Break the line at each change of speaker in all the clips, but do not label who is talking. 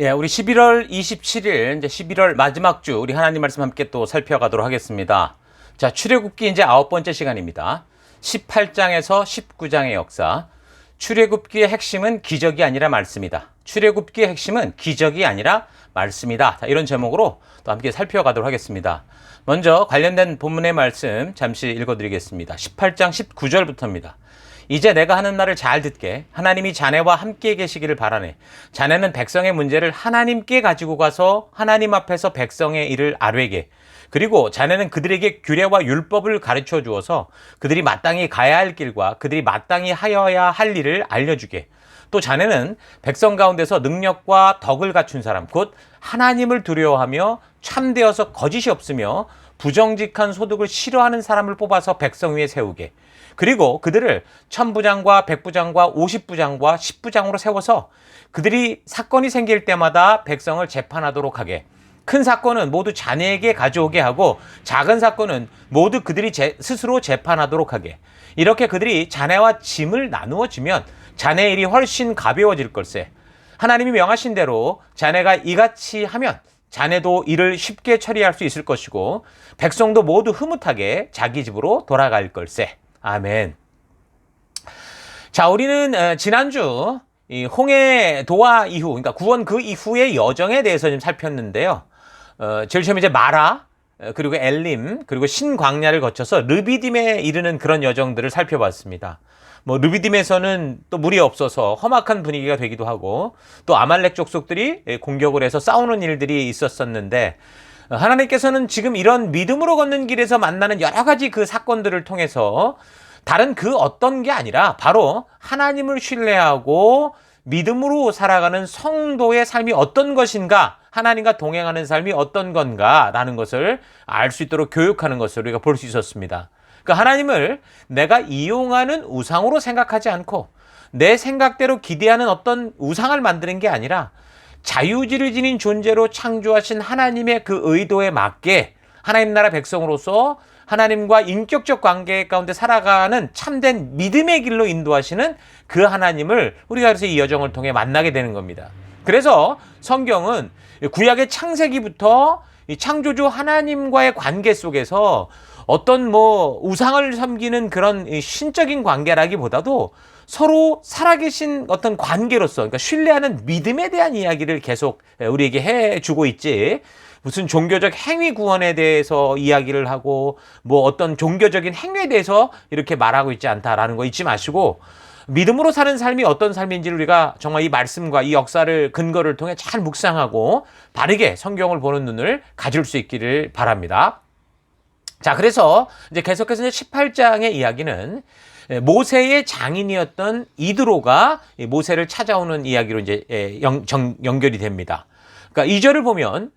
예, 우리 11월 27일, 이제 11월 마지막 주, 우리 하나님 말씀 함께 또 살펴가도록 하겠습니다. 자, 출애굽기 이제 9번째 시간입니다. 18장에서 19장의 역사. 출애굽기의 핵심은 기적이 아니라 말씀이다. 출애굽기의 핵심은 기적이 아니라 말씀이다. 자, 이런 제목으로 또 함께 살펴가도록 하겠습니다. 먼저 관련된 본문의 말씀 잠시 읽어드리겠습니다. 18장 19절부터입니다. 이제 내가 하는 말을 잘 듣게. 하나님이 자네와 함께 계시기를 바라네. 자네는 백성의 문제를 하나님께 가지고 가서 하나님 앞에서 백성의 일을 아뢰게. 그리고 자네는 그들에게 규례와 율법을 가르쳐 주어서 그들이 마땅히 가야 할 길과 그들이 마땅히 하여야 할 일을 알려주게. 또 자네는 백성 가운데서 능력과 덕을 갖춘 사람, 곧 하나님을 두려워하며 참되어서 거짓이 없으며 부정직한 소득을 싫어하는 사람을 뽑아서 백성 위에 세우게. 그리고 그들을 1000부장과 100부장과 50부장과 10부장으로 세워서 그들이 사건이 생길 때마다 백성을 재판하도록 하게. 큰 사건은 모두 자네에게 가져오게 하고 작은 사건은 모두 그들이 스스로 재판하도록 하게. 이렇게 그들이 자네와 짐을 나누어 주면 자네의 일이 훨씬 가벼워질 걸세. 하나님이 명하신 대로 자네가 이같이 하면 자네도 일을 쉽게 처리할 수 있을 것이고 백성도 모두 흐뭇하게 자기 집으로 돌아갈 걸세. 아멘. 자, 우리는 지난주 이 홍해 도하 이후, 그러니까 구원 그 이후의 여정에 대해서 좀 살폈는데요. 제일 처음에 이제 마라, 그리고 엘림, 그리고 신광야를 거쳐서 르비딤에 이르는 그런 여정들을 살펴봤습니다. 뭐 르비딤에서는 또 물이 없어서 험악한 분위기가 되기도 하고 또 아말렉 족속들이 공격을 해서 싸우는 일들이 있었었는데 하나님께서는 지금 이런 믿음으로 걷는 길에서 만나는 여러 가지 그 사건들을 통해서 다른 그 어떤 게 아니라 바로 하나님을 신뢰하고 믿음으로 살아가는 성도의 삶이 어떤 것인가, 하나님과 동행하는 삶이 어떤 건가라는 것을 알 수 있도록 교육하는 것을 우리가 볼 수 있었습니다. 그러니까 하나님을 내가 이용하는 우상으로 생각하지 않고 내 생각대로 기대하는 어떤 우상을 만드는 게 아니라 자유지를 지닌 존재로 창조하신 하나님의 그 의도에 맞게 하나님 나라 백성으로서 하나님과 인격적 관계 가운데 살아가는 참된 믿음의 길로 인도하시는 그 하나님을 우리가 그래서 이 여정을 통해 만나게 되는 겁니다. 그래서 성경은 구약의 창세기부터 이 창조주 하나님과의 관계 속에서 어떤 뭐 우상을 섬기는 그런 신적인 관계라기보다도 서로 살아계신 어떤 관계로서, 그러니까 신뢰하는 믿음에 대한 이야기를 계속 우리에게 해주고 있지, 무슨 종교적 행위 구원에 대해서 이야기를 하고 뭐 어떤 종교적인 행위에 대해서 이렇게 말하고 있지 않다라는 거 잊지 마시고, 믿음으로 사는 삶이 어떤 삶인지를 우리가 정말 이 말씀과 이 역사를 근거를 통해 잘 묵상하고 바르게 성경을 보는 눈을 가질 수 있기를 바랍니다. 자, 그래서 이제 계속해서 이제 18장의 이야기는 모세의 장인이었던 이드로가 모세를 찾아오는 이야기로 이제 연결이 됩니다. 그러니까 2절을 보면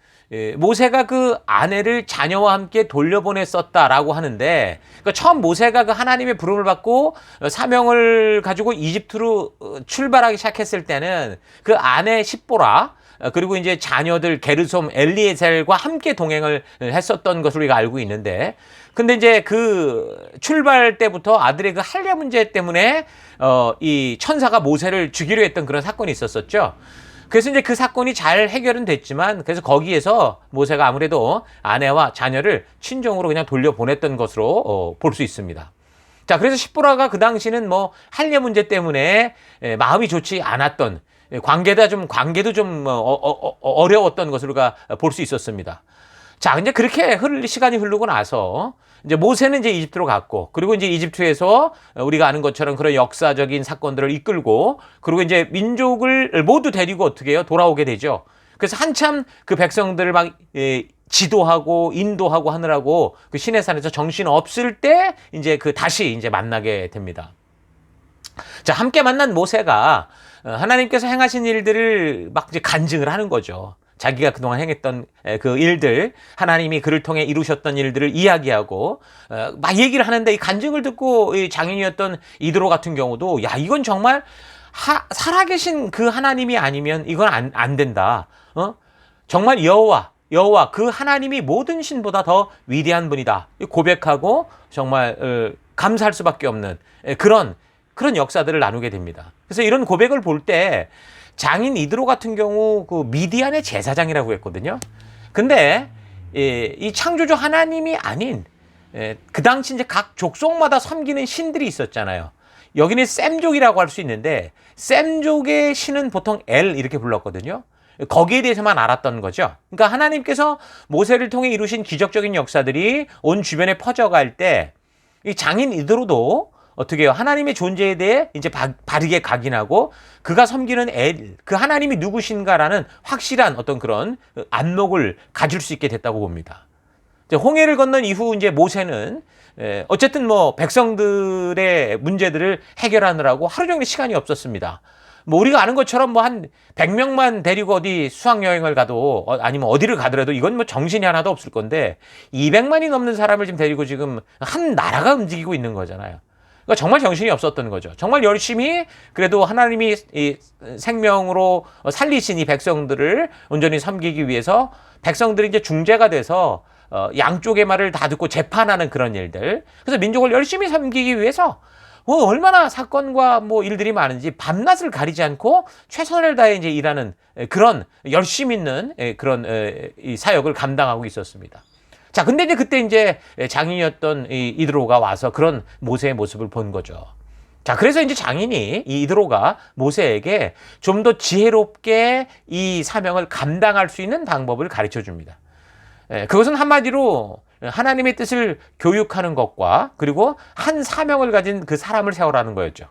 모세가 그 아내를 자녀와 함께 돌려보냈었다라고 하는데, 그러니까 처음 모세가 그 하나님의 부름을 받고 사명을 가지고 이집트로 출발하기 시작했을 때는 그 아내 십보라, 그리고 이제 자녀들 게르솜, 엘리에셀과 함께 동행을 했었던 것을 우리가 알고 있는데, 근데 이제 그 출발 때부터 아들의 그 할례 문제 때문에 이 천사가 모세를 죽이려 했던 그런 사건이 있었었죠. 그래서 이제 그 사건이 잘 해결은 됐지만, 그래서 거기에서 모세가 아무래도 아내와 자녀를 친정으로 그냥 돌려보냈던 것으로 볼 수 있습니다. 자, 그래서 십보라가 그 당시는 뭐 할례 문제 때문에 마음이 좋지 않았던, 관계도 좀 어려웠던 것을 우리가 볼 수 있었습니다. 자, 이제 그렇게 시간이 흐르고 나서 이제 모세는 이제 이집트로 갔고, 그리고 이제 이집트에서 우리가 아는 것처럼 그런 역사적인 사건들을 이끌고, 그리고 이제 민족을 모두 데리고 어떻게 해요? 돌아오게 되죠. 그래서 한참 그 백성들을 막 지도하고 인도하고 하느라고 그 시내산에서 정신 없을 때 이제 다시 이제 만나게 됩니다. 자, 함께 만난 모세가 하나님께서 행하신 일들을 막 이제 간증을 하는 거죠. 자기가 그동안 행했던 그 일들, 하나님이 그를 통해 이루셨던 일들을 이야기하고 막 얘기를 하는데, 이 간증을 듣고 이 장인이었던 이드로 같은 경우도, 야, 이건 정말 살아계신 그 하나님이 아니면 이건 안 된다. 정말 여호와 그 하나님이 모든 신보다 더 위대한 분이다. 고백하고 정말 감사할 수밖에 없는 그런 역사들을 나누게 됩니다. 그래서 이런 고백을 볼 때 장인 이드로 같은 경우 그 미디안의 제사장이라고 했거든요. 근데 이 창조주 하나님이 아닌 그 당시 이제 각 족속마다 섬기는 신들이 있었잖아요. 여기는 셈족이라고 할 수 있는데 셈족의 신은 보통 엘 이렇게 불렀거든요. 거기에 대해서만 알았던 거죠. 그러니까 하나님께서 모세를 통해 이루신 기적적인 역사들이 온 주변에 퍼져갈 때 이 장인 이드로도 어떻게 해요? 하나님의 존재에 대해 이제 바르게 각인하고 그가 섬기는 그 하나님이 누구신가라는 확실한 어떤 그런 안목을 가질 수 있게 됐다고 봅니다. 홍해를 건넌 이후 이제 모세는 어쨌든 뭐 백성들의 문제들을 해결하느라고 하루 종일 시간이 없었습니다. 뭐 우리가 아는 것처럼 뭐 한 100명만 데리고 어디 수학여행을 가도 아니면 어디를 가더라도 이건 뭐 정신이 하나도 없을 건데 200만이 넘는 사람을 지금 데리고 지금 한 나라가 움직이고 있는 거잖아요. 그러니까 정말 정신이 없었던 거죠. 정말 열심히 그래도 하나님이 이 생명으로 살리신 이 백성들을 온전히 섬기기 위해서 백성들이 이제 중재가 돼서 양쪽의 말을 다 듣고 재판하는 그런 일들. 그래서 민족을 열심히 섬기기 위해서 얼마나 사건과 뭐 일들이 많은지 밤낮을 가리지 않고 최선을 다해 이제 일하는 그런 열심 있는 그런 이 사역을 감당하고 있었습니다. 자, 근데 이제 그때 이제 장인이었던 이 이드로가 와서 그런 모세의 모습을 본 거죠. 자, 그래서 이제 장인이 이 이드로가 모세에게 좀 더 지혜롭게 이 사명을 감당할 수 있는 방법을 가르쳐 줍니다. 그것은 한마디로 하나님의 뜻을 교육하는 것과 그리고 한 사명을 가진 그 사람을 세우라는 거였죠.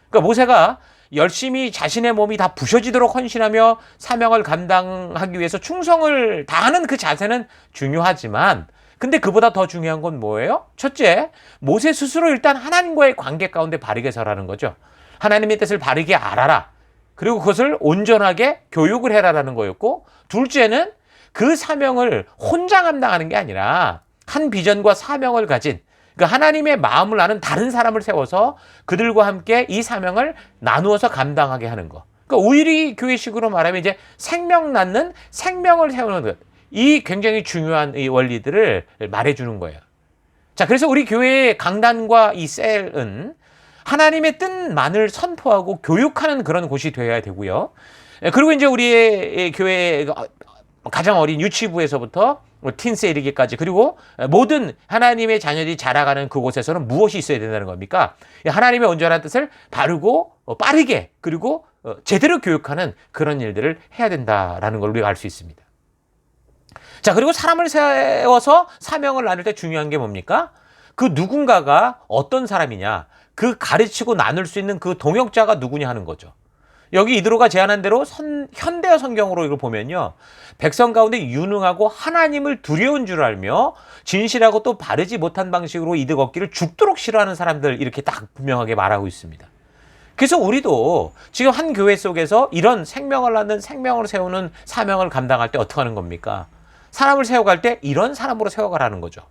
그러니까 모세가 열심히 자신의 몸이 다 부셔지도록 헌신하며 사명을 감당하기 위해서 충성을 다하는 그 자세는 중요하지만 근데 그보다 더 중요한 건 뭐예요? 첫째, 모세 스스로 일단 하나님과의 관계 가운데 바르게 서라는 거죠. 하나님의 뜻을 바르게 알아라. 그리고 그것을 온전하게 교육을 해라라는 거였고, 둘째는 그 사명을 혼자 감당하는 게 아니라 한 비전과 사명을 가진 그러니까 하나님의 마음을 아는 다른 사람을 세워서 그들과 함께 이 사명을 나누어서 감당하게 하는 거. 그러니까 우리 교회식으로 말하면 이제 생명 낳는 생명을 세우는 것. 이 굉장히 중요한 이 원리들을 말해주는 거예요. 자, 그래서 우리 교회의 강단과 이 셀은 하나님의 뜻만을 선포하고 교육하는 그런 곳이 되어야 되고요. 그리고 이제 우리의 교회 가장 어린 유치부에서부터 틴스에 이르기까지 그리고 모든 하나님의 자녀들이 자라가는 그곳에서는 무엇이 있어야 된다는 겁니까? 하나님의 온전한 뜻을 바르고 빠르게 그리고 제대로 교육하는 그런 일들을 해야 된다라는 걸 우리가 알 수 있습니다. 자, 그리고 사람을 세워서 사명을 나눌 때 중요한 게 뭡니까? 그 누군가가 어떤 사람이냐, 그 가르치고 나눌 수 있는 그 동역자가 누구냐 하는 거죠. 여기 이드로가 제안한 대로 현대어 성경으로 이걸 보면요. 백성 가운데 유능하고 하나님을 두려운 줄 알며 진실하고 또 바르지 못한 방식으로 이득 얻기를 죽도록 싫어하는 사람들 이렇게 딱 분명하게 말하고 있습니다. 그래서 우리도 지금 한 교회 속에서 이런 생명을 낳는 생명을 세우는 사명을 감당할 때 어떻게 하는 겁니까? 사람을 세워갈 때 이런 사람으로 세워가라는 거죠.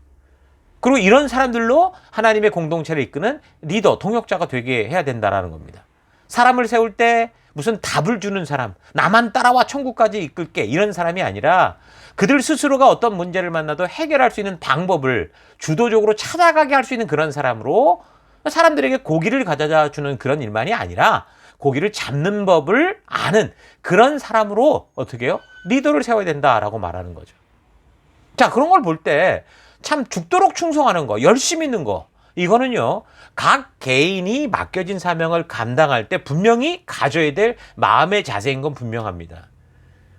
그리고 이런 사람들로 하나님의 공동체를 이끄는 리더, 동역자가 되게 해야 된다는 겁니다. 사람을 세울 때 무슨 답을 주는 사람, 나만 따라와 천국까지 이끌게 이런 사람이 아니라 그들 스스로가 어떤 문제를 만나도 해결할 수 있는 방법을 주도적으로 찾아가게 할 수 있는 그런 사람으로 사람들에게 고기를 가져다 주는 그런 일만이 아니라 고기를 잡는 법을 아는 그런 사람으로 어떻게 해요? 리더를 세워야 된다라고 말하는 거죠. 자, 그런 걸 볼 때 참 죽도록 충성하는 거, 열심히 있는 거 이거는요, 각 개인이 맡겨진 사명을 감당할 때 분명히 가져야 될 마음의 자세인 건 분명합니다.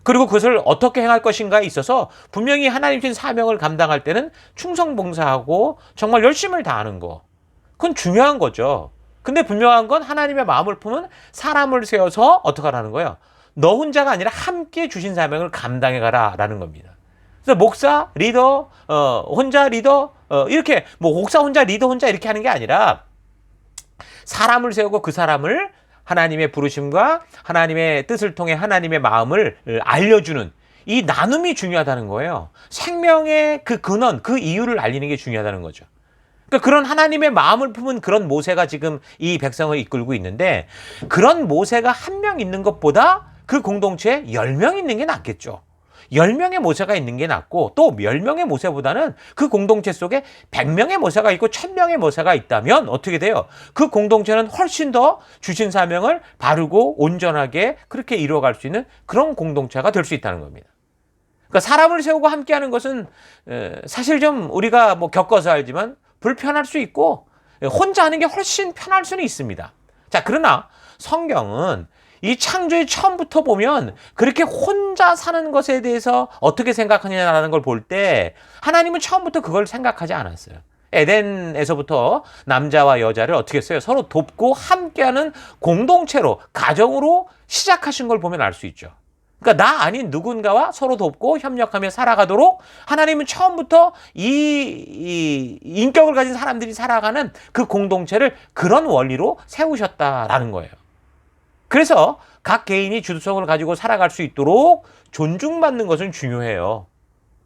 그리고 그것을 어떻게 행할 것인가에 있어서 분명히 하나님 주신 사명을 감당할 때는 충성봉사하고 정말 열심을 다하는 거. 그건 중요한 거죠. 근데 분명한 건 하나님의 마음을 품은 사람을 세워서 어떻게 하라는 거예요? 너 혼자가 아니라 함께 주신 사명을 감당해 가라라는 겁니다. 그래서 목사, 리더, 혼자 리더, 이렇게 뭐 목사 혼자, 리더 혼자 이렇게 하는 게 아니라 사람을 세우고 그 사람을 하나님의 부르심과 하나님의 뜻을 통해 하나님의 마음을 알려주는 이 나눔이 중요하다는 거예요. 생명의 그 근원, 그 이유를 알리는 게 중요하다는 거죠. 그러니까 그런 하나님의 마음을 품은 그런 모세가 지금 이 백성을 이끌고 있는데 그런 모세가 한 명 있는 것보다 그 공동체에 10명 있는 게 낫겠죠. 10명의 모세가 있는 게 낫고 또 10명의 모세보다는 그 공동체 속에 100명의 모세가 있고 1000명의 모세가 있다면 어떻게 돼요? 그 공동체는 훨씬 더 주신 사명을 바르고 온전하게 그렇게 이루어갈 수 있는 그런 공동체가 될 수 있다는 겁니다. 그러니까 사람을 세우고 함께하는 것은 사실 좀 우리가 뭐 겪어서 알지만 불편할 수 있고 혼자 하는 게 훨씬 편할 수는 있습니다. 자, 그러나 성경은 이 창조의 처음부터 보면 그렇게 혼자 사는 것에 대해서 어떻게 생각하느냐라는 걸 볼 때 하나님은 처음부터 그걸 생각하지 않았어요. 에덴에서부터 남자와 여자를 어떻게 했어요? 서로 돕고 함께하는 공동체로, 가정으로 시작하신 걸 보면 알 수 있죠. 그러니까 나 아닌 누군가와 서로 돕고 협력하며 살아가도록 하나님은 처음부터 이 인격을 가진 사람들이 살아가는 그 공동체를 그런 원리로 세우셨다라는 거예요. 그래서 각 개인이 주도성을 가지고 살아갈 수 있도록 존중받는 것은 중요해요.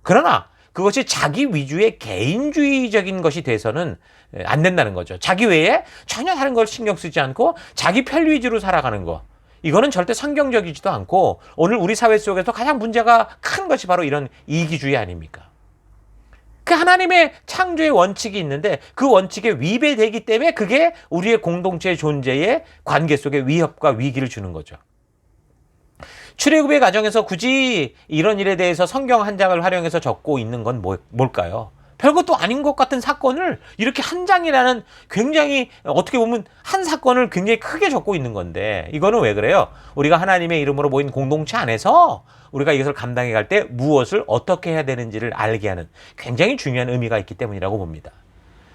그러나 그것이 자기 위주의 개인주의적인 것이 돼서는 안 된다는 거죠. 자기 외에 전혀 다른 걸 신경 쓰지 않고 자기 편리 위주로 살아가는 거. 이거는 절대 성경적이지도 않고 오늘 우리 사회 속에서 가장 문제가 큰 것이 바로 이런 이기주의 아닙니까? 그 하나님의 창조의 원칙이 있는데 그 원칙에 위배되기 때문에 그게 우리의 공동체의 존재의 관계 속에 위협과 위기를 주는 거죠. 출애굽의 과정에서 굳이 이런 일에 대해서 성경 한 장을 활용해서 적고 있는 건 뭘까요? 별것도 아닌 것 같은 사건을 이렇게 한 장이라는 굉장히 어떻게 보면 한 사건을 굉장히 크게 적고 있는 건데 이거는 왜 그래요? 우리가 하나님의 이름으로 모인 공동체 안에서 우리가 이것을 감당해 갈 때 무엇을 어떻게 해야 되는지를 알게 하는 굉장히 중요한 의미가 있기 때문이라고 봅니다.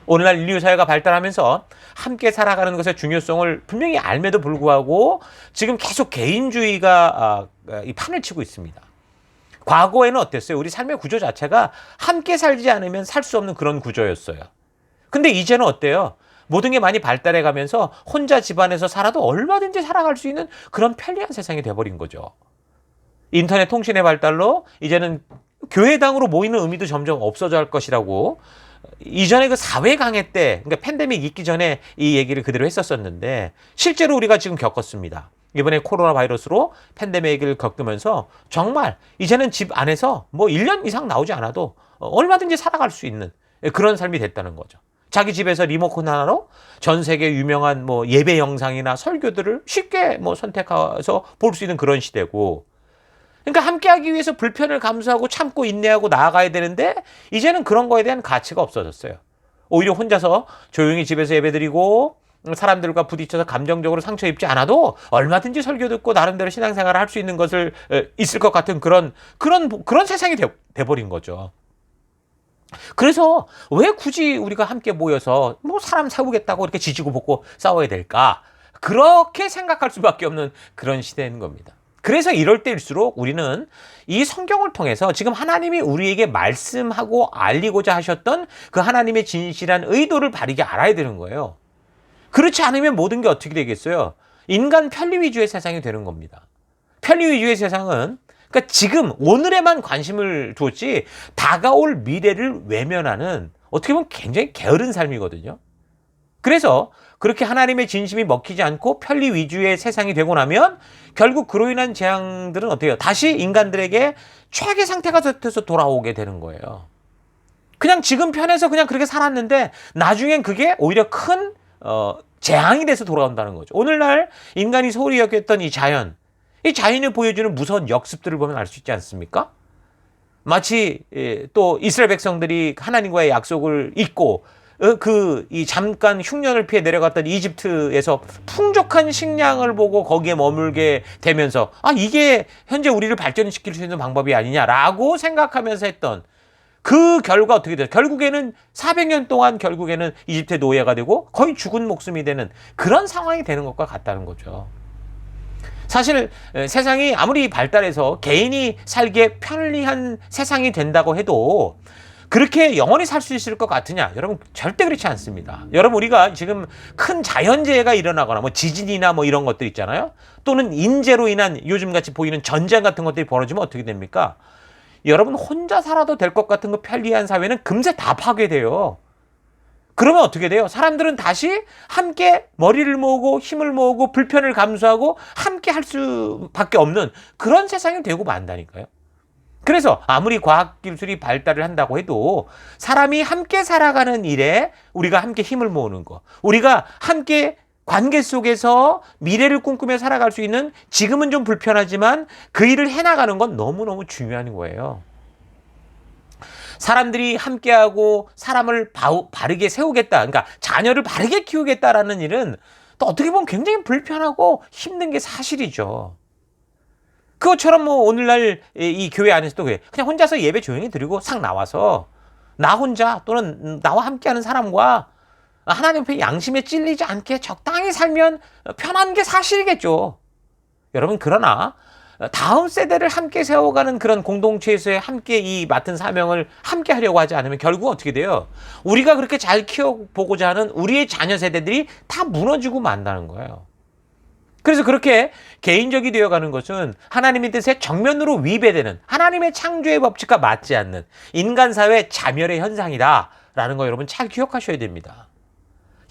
오늘날 인류 사회가 발달하면서 함께 살아가는 것의 중요성을 분명히 알매도 불구하고 지금 계속 개인주의가 이 판을 치고 있습니다. 과거에는 어땠어요? 우리 삶의 구조 자체가 함께 살지 않으면 살 수 없는 그런 구조였어요. 근데 이제는 어때요? 모든 게 많이 발달해 가면서 혼자 집안에서 살아도 얼마든지 살아갈 수 있는 그런 편리한 세상이 돼버린 거죠. 인터넷 통신의 발달로 이제는 교회당으로 모이는 의미도 점점 없어져 갈 것이라고 이전에 그 사회 강해 때, 그러니까 팬데믹 있기 전에 이 얘기를 그대로 했었었는데 실제로 우리가 지금 겪었습니다. 이번에 코로나 바이러스로 팬데믹을 겪으면서 정말 이제는 집 안에서 뭐 1년 이상 나오지 않아도 얼마든지 살아갈 수 있는 그런 삶이 됐다는 거죠. 자기 집에서 리모컨 하나로 전 세계 유명한 뭐 예배 영상이나 설교들을 쉽게 뭐 선택해서 볼 수 있는 그런 시대고, 그러니까 함께하기 위해서 불편을 감수하고 참고 인내하고 나아가야 되는데 이제는 그런 거에 대한 가치가 없어졌어요. 오히려 혼자서 조용히 집에서 예배드리고 사람들과 부딪혀서 감정적으로 상처 입지 않아도 얼마든지 설교 듣고 나름대로 신앙생활을 할 수 있는 것을 있을 것 같은 그런 세상이 돼버린 거죠. 그래서 왜 굳이 우리가 함께 모여서 뭐 사람 세우겠다고 이렇게 지지고 볶고 싸워야 될까? 그렇게 생각할 수밖에 없는 그런 시대인 겁니다. 그래서 이럴 때일수록 우리는 이 성경을 통해서 지금 하나님이 우리에게 말씀하고 알리고자 하셨던 그 하나님의 진실한 의도를 바르게 알아야 되는 거예요. 그렇지 않으면 모든 게 어떻게 되겠어요? 인간 편리 위주의 세상이 되는 겁니다. 편리 위주의 세상은 그러니까 지금 오늘에만 관심을 두었지 다가올 미래를 외면하는 어떻게 보면 굉장히 게으른 삶이거든요. 그래서 그렇게 하나님의 진심이 먹히지 않고 편리 위주의 세상이 되고 나면 결국 그로 인한 재앙들은 어떻게 해요? 다시 인간들에게 최악의 상태가 돼서 돌아오게 되는 거예요. 그냥 지금 편해서 그냥 그렇게 살았는데 나중엔 그게 오히려 큰 재앙이 돼서 돌아온다는 거죠. 오늘날 인간이 소홀히 여겼던 이 자연이 보여주는 무서운 역습들을 보면 알 수 있지 않습니까? 마치 또 이스라엘 백성들이 하나님과의 약속을 잊고 이 잠깐 흉년을 피해 내려갔던 이집트에서 풍족한 식량을 보고 거기에 머물게 되면서 이게 현재 우리를 발전시킬 수 있는 방법이 아니냐라고 생각하면서 했던 그 결과 어떻게 돼요? 결국에는 400년 동안 결국에는 이집트의 노예가 되고 거의 죽은 목숨이 되는 그런 상황이 되는 것과 같다는 거죠. 사실 세상이 아무리 발달해서 개인이 살기에 편리한 세상이 된다고 해도 그렇게 영원히 살 수 있을 것 같으냐? 여러분 절대 그렇지 않습니다. 여러분 우리가 지금 큰 자연재해가 일어나거나 뭐 지진이나 뭐 이런 것들 있잖아요. 또는 인재로 인한 요즘같이 보이는 전쟁 같은 것들이 벌어지면 어떻게 됩니까? 여러분 혼자 살아도 될 것 같은 그 편리한 사회는 금세 다 파괴돼요. 그러면 어떻게 돼요? 사람들은 다시 함께 머리를 모으고 힘을 모으고 불편을 감수하고 함께 할 수밖에 없는 그런 세상이 되고 만다니까요. 그래서 아무리 과학기술이 발달을 한다고 해도 사람이 함께 살아가는 일에 우리가 함께 힘을 모으는 거, 우리가 함께 관계 속에서 미래를 꿈꾸며 살아갈 수 있는, 지금은 좀 불편하지만 그 일을 해나가는 건 너무너무 중요한 거예요. 사람들이 함께하고 사람을 바르게 세우겠다, 그러니까 자녀를 바르게 키우겠다라는 일은 또 어떻게 보면 굉장히 불편하고 힘든 게 사실이죠. 그것처럼 뭐 오늘날 이 교회 안에서도 그냥 혼자서 예배 조용히 드리고 싹 나와서 나 혼자 또는 나와 함께하는 사람과 하나님 앞에 양심에 찔리지 않게 적당히 살면 편한 게 사실이겠죠. 여러분, 그러나 다음 세대를 함께 세워가는 그런 공동체에서 함께 이 맡은 사명을 함께 하려고 하지 않으면 결국 어떻게 돼요? 우리가 그렇게 잘 키워보고자 하는 우리의 자녀 세대들이 다 무너지고 만다는 거예요. 그래서 그렇게 개인적이 되어가는 것은 하나님의 뜻에 정면으로 위배되는, 하나님의 창조의 법칙과 맞지 않는 인간사회 자멸의 현상이다라는 거 여러분 잘 기억하셔야 됩니다.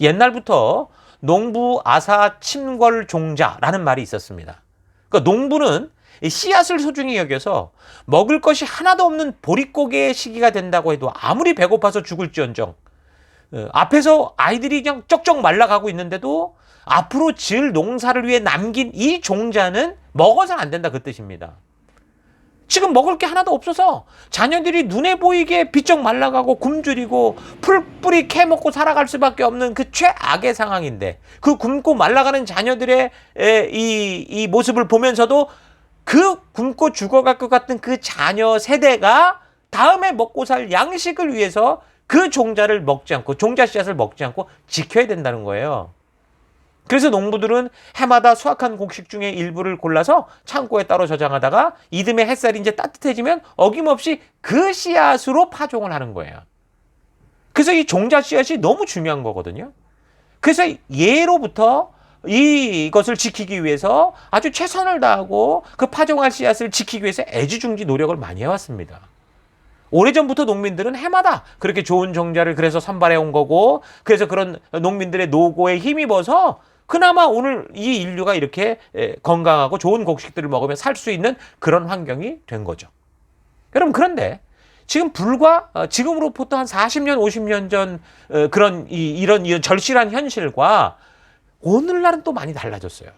옛날부터 농부 아사 침궐 종자라는 말이 있었습니다. 그러니까 농부는 씨앗을 소중히 여겨서 먹을 것이 하나도 없는 보릿고개의 시기가 된다고 해도 아무리 배고파서 죽을지언정, 앞에서 아이들이 그냥 쩍쩍 말라가고 있는데도 앞으로 지을 농사를 위해 남긴 이 종자는 먹어서는 안 된다, 그 뜻입니다. 지금 먹을 게 하나도 없어서 자녀들이 눈에 보이게 비쩍 말라가고 굶주리고 풀뿌리 캐먹고 살아갈 수밖에 없는 그 최악의 상황인데, 그 굶고 말라가는 자녀들의 이 모습을 보면서도 그 굶고 죽어갈 것 같은 그 자녀 세대가 다음에 먹고 살 양식을 위해서 그 종자를 먹지 않고, 종자 씨앗을 먹지 않고 지켜야 된다는 거예요. 그래서 농부들은 해마다 수확한 곡식 중에 일부를 골라서 창고에 따로 저장하다가 이듬해 햇살이 이제 따뜻해지면 어김없이 그 씨앗으로 파종을 하는 거예요. 그래서 이 종자 씨앗이 너무 중요한 거거든요. 그래서 예로부터 이것을 지키기 위해서 아주 최선을 다하고 그 파종할 씨앗을 지키기 위해서 애지중지 노력을 많이 해왔습니다. 오래전부터 농민들은 해마다 그렇게 좋은 종자를 그래서 선발해 온 거고, 그래서 그런 농민들의 노고에 힘입어서 그나마 오늘 이 인류가 이렇게 건강하고 좋은 곡식들을 먹으며 살 수 있는 그런 환경이 된 거죠. 여러분, 그런데 지금 지금으로부터 한 40년, 50년 전 이런 절실한 현실과 오늘날은 또 많이 달라졌어요.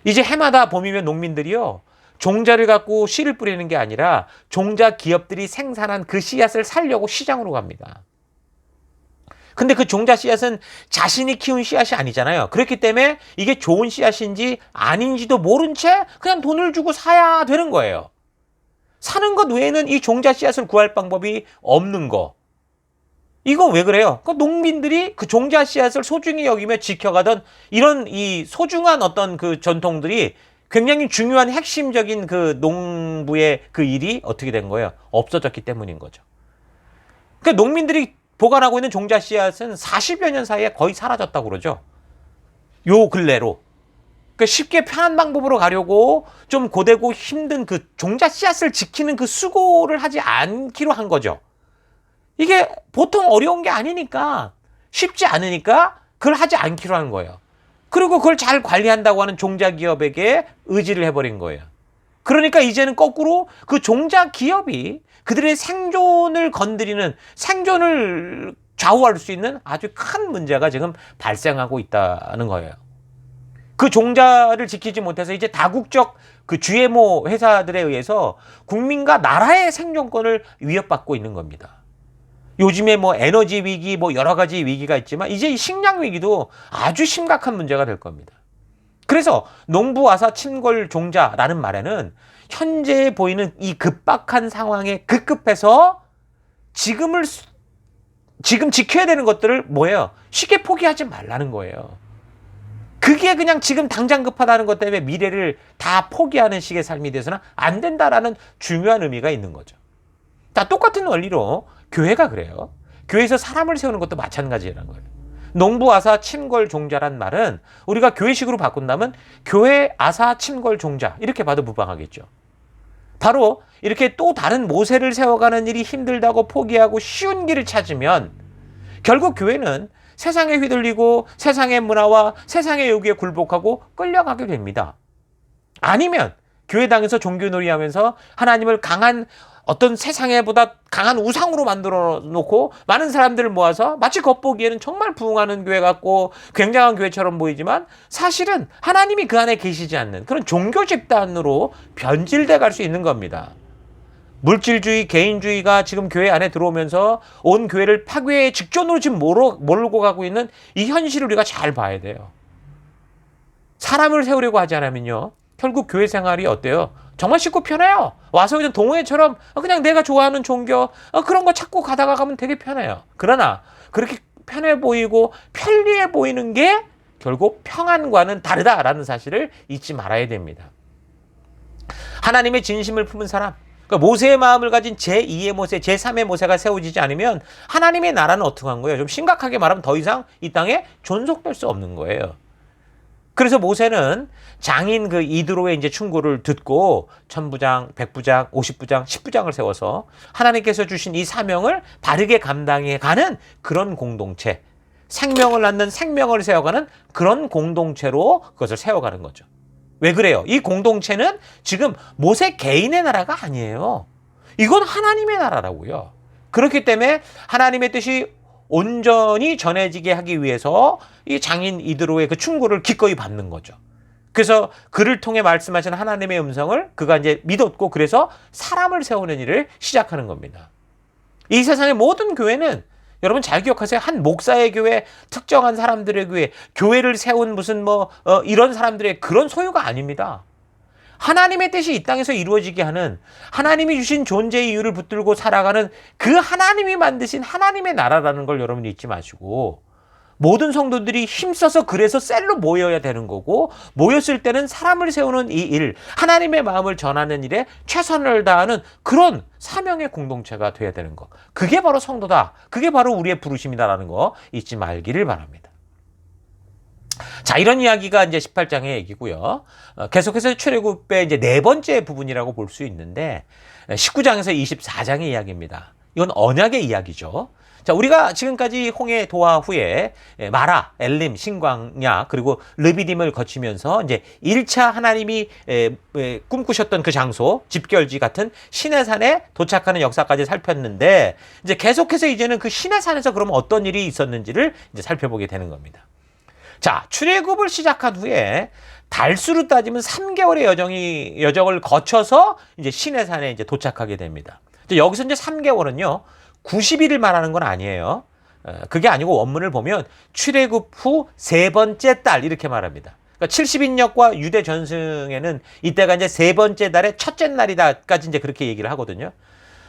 이제 해마다 봄이면 농민들이요, 종자를 갖고 씨를 뿌리는 게 아니라 종자 기업들이 생산한 그 씨앗을 살려고 시장으로 갑니다. 근데 그 종자 씨앗은 자신이 키운 씨앗이 아니잖아요. 그렇기 때문에 이게 좋은 씨앗인지 아닌지도 모른 채 그냥 돈을 주고 사야 되는 거예요. 사는 것 외에는 이 종자 씨앗을 구할 방법이 없는 거. 이거 왜 그래요? 그 농민들이 그 종자 씨앗을 소중히 여기며 지켜가던 이런 이 소중한 어떤 그 전통들이 굉장히 중요한 핵심적인 그 농부의 그 일이 어떻게 된 거예요? 없어졌기 때문인 거죠. 그러니까 농민들이 보관하고 있는 종자 씨앗은 40여 년 사이에 거의 사라졌다고 그러죠. 요 근래로. 그러니까 쉽게 편한 방법으로 가려고 좀 고되고 힘든 그 종자 씨앗을 지키는 그 수고를 하지 않기로 한 거죠. 이게 보통 어려운 게 아니니까, 쉽지 않으니까 그걸 하지 않기로 하는 거예요. 그리고 그걸 잘 관리한다고 하는 종자 기업에게 의지를 해버린 거예요. 그러니까 이제는 거꾸로 그 종자 기업이 그들의 생존을 건드리는, 생존을 좌우할 수 있는 아주 큰 문제가 지금 발생하고 있다는 거예요. 그 종자를 지키지 못해서 이제 다국적 그 GMO 회사들에 의해서 국민과 나라의 생존권을 위협받고 있는 겁니다. 요즘에 뭐 에너지 위기, 뭐 여러 가지 위기가 있지만 이제 이 식량 위기도 아주 심각한 문제가 될 겁니다. 그래서 농부 아사 침궐 종자라는 말에는 현재 보이는 이 급박한 상황에 급급해서 지금 지켜야 되는 것들을 뭐예요? 쉽게 포기하지 말라는 거예요. 그게 그냥 지금 당장 급하다는 것 때문에 미래를 다 포기하는 식의 삶이 돼서는 안 된다라는 중요한 의미가 있는 거죠. 자, 똑같은 원리로 교회가 그래요. 교회에서 사람을 세우는 것도 마찬가지라는 거예요. 농부 아사 침궐 종자란 말은 우리가 교회식으로 바꾼다면 교회 아사 침궐 종자, 이렇게 봐도 무방하겠죠. 바로 이렇게 또 다른 모세를 세워가는 일이 힘들다고 포기하고 쉬운 길을 찾으면 결국 교회는 세상에 휘둘리고 세상의 문화와 세상의 요구에 굴복하고 끌려가게 됩니다. 아니면 교회당에서 종교놀이 하면서 하나님을 강한 어떤 세상에보다 강한 우상으로 만들어 놓고 많은 사람들을 모아서 마치 겉보기에는 정말 부흥하는 교회 같고 굉장한 교회처럼 보이지만 사실은 하나님이 그 안에 계시지 않는 그런 종교 집단으로 변질돼 갈 수 있는 겁니다. 물질주의, 개인주의가 지금 교회 안에 들어오면서 온 교회를 파괴의 직전으로 지금 몰고 가고 있는 이 현실을 우리가 잘 봐야 돼요. 사람을 세우려고 하지 않으면요, 결국 교회 생활이 어때요? 정말 쉽고 편해요. 와서 그냥 동호회처럼 그냥 내가 좋아하는 종교 그런 거 찾고 가다가 가면 되게 편해요. 그러나 그렇게 편해 보이고 편리해 보이는 게 결국 평안과는 다르다라는 사실을 잊지 말아야 됩니다. 하나님의 진심을 품은 사람, 그러니까 모세의 마음을 가진 제2의 모세, 제3의 모세가 세워지지 않으면 하나님의 나라는 어떻게 한 거예요? 좀 심각하게 말하면 더 이상 이 땅에 존속될 수 없는 거예요. 그래서 모세는 장인 그 이드로의 이제 충고를 듣고 1000부장, 100부장, 50부장, 10부장을 세워서 하나님께서 주신 이 사명을 바르게 감당해 가는 그런 공동체, 생명을 낳는 생명을 세워가는 그런 공동체로 그것을 세워가는 거죠. 왜 그래요? 이 공동체는 지금 모세 개인의 나라가 아니에요. 이건 하나님의 나라라고요. 그렇기 때문에 하나님의 뜻이 온전히 전해지게 하기 위해서 이 장인 이드로의 그 충고를 기꺼이 받는 거죠. 그래서 그를 통해 말씀하신 하나님의 음성을 그가 이제 믿었고, 그래서 사람을 세우는 일을 시작하는 겁니다. 이 세상의 모든 교회는 여러분 잘 기억하세요. 한 목사의 교회, 특정한 사람들의 교회, 교회를 세운 무슨 이런 사람들의 그런 소유가 아닙니다. 하나님의 뜻이 이 땅에서 이루어지게 하는, 하나님이 주신 존재의 이유를 붙들고 살아가는 그 하나님이 만드신 하나님의 나라라는 걸 여러분 잊지 마시고, 모든 성도들이 힘써서 그래서 셀로 모여야 되는 거고, 모였을 때는 사람을 세우는 이 일, 하나님의 마음을 전하는 일에 최선을 다하는 그런 사명의 공동체가 돼야 되는 거. 그게 바로 성도다. 그게 바로 우리의 부르심이다라는 거 잊지 말기를 바랍니다. 자, 이런 이야기가 이제 18장의 얘기고요. 계속해서 출애굽의 이제 네 번째 부분이라고 볼 수 있는데, 19장에서 24장의 이야기입니다. 이건 언약의 이야기죠. 자, 우리가 지금까지 홍해 도하 후에 마라, 엘림, 신광야, 그리고 르비딤을 거치면서 이제 1차 하나님이 꿈꾸셨던 그 장소, 집결지 같은 시내산에 도착하는 역사까지 살폈는데, 이제 계속해서 이제는 그 시내산에서 그러면 어떤 일이 있었는지를 이제 살펴보게 되는 겁니다. 자, 출애굽을 시작한 후에 달수로 따지면 3개월의 여정을 거쳐서 이제 시내산에 이제 도착하게 됩니다. 여기서 이제 3개월은요, 90일을 말하는 건 아니에요. 그게 아니고 원문을 보면 출애굽 후 세 번째 달 이렇게 말합니다. 그러니까 70인역과 유대 전승에는 이때가 이제 세 번째 달의 첫째 날이다까지 이제 그렇게 얘기를 하거든요.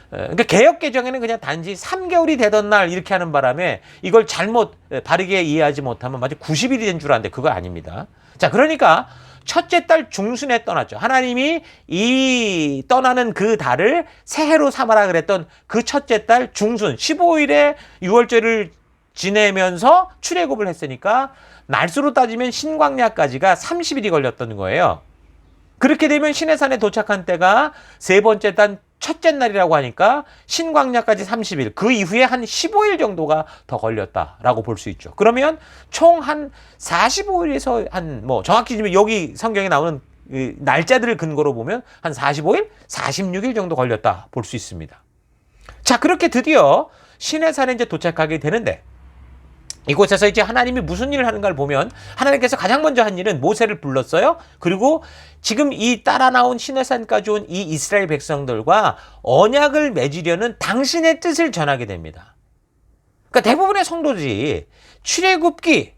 그러니까 개역 개정에는 그냥 단지 3개월이 되던 날 이렇게 하는 바람에 이걸 잘못 바르게 이해하지 못하면 마치 90일이 된 줄 아는데 그거 아닙니다. 자, 그러니까 첫째 달 중순에 떠났죠. 하나님이 이 떠나는 그 달을 새해로 삼아라 그랬던 그 첫째 달 중순 15일에 유월절을 지내면서 출애굽을 했으니까 날수로 따지면 신광야까지가 30일이 걸렸던 거예요. 그렇게 되면 시내산에 도착한 때가 세 번째 달 첫째 날이라고 하니까 신광야까지 30일, 그 이후에 한 15일 정도가 더 걸렸다라고 볼 수 있죠. 그러면 총 한 45일에서 정확히 여기 성경에 나오는 날짜들을 근거로 보면 한 45일, 46일 정도 걸렸다 볼 수 있습니다. 자, 그렇게 드디어 시내산에 이제 도착하게 되는데, 이곳에서 이제 하나님이 무슨 일을 하는가를 보면 하나님께서 가장 먼저 한 일은 모세를 불렀어요. 그리고 지금 이 따라 나온 시내산까지 온 이 이스라엘 백성들과 언약을 맺으려는 당신의 뜻을 전하게 됩니다. 그러니까 대부분의 성도들이 출애굽기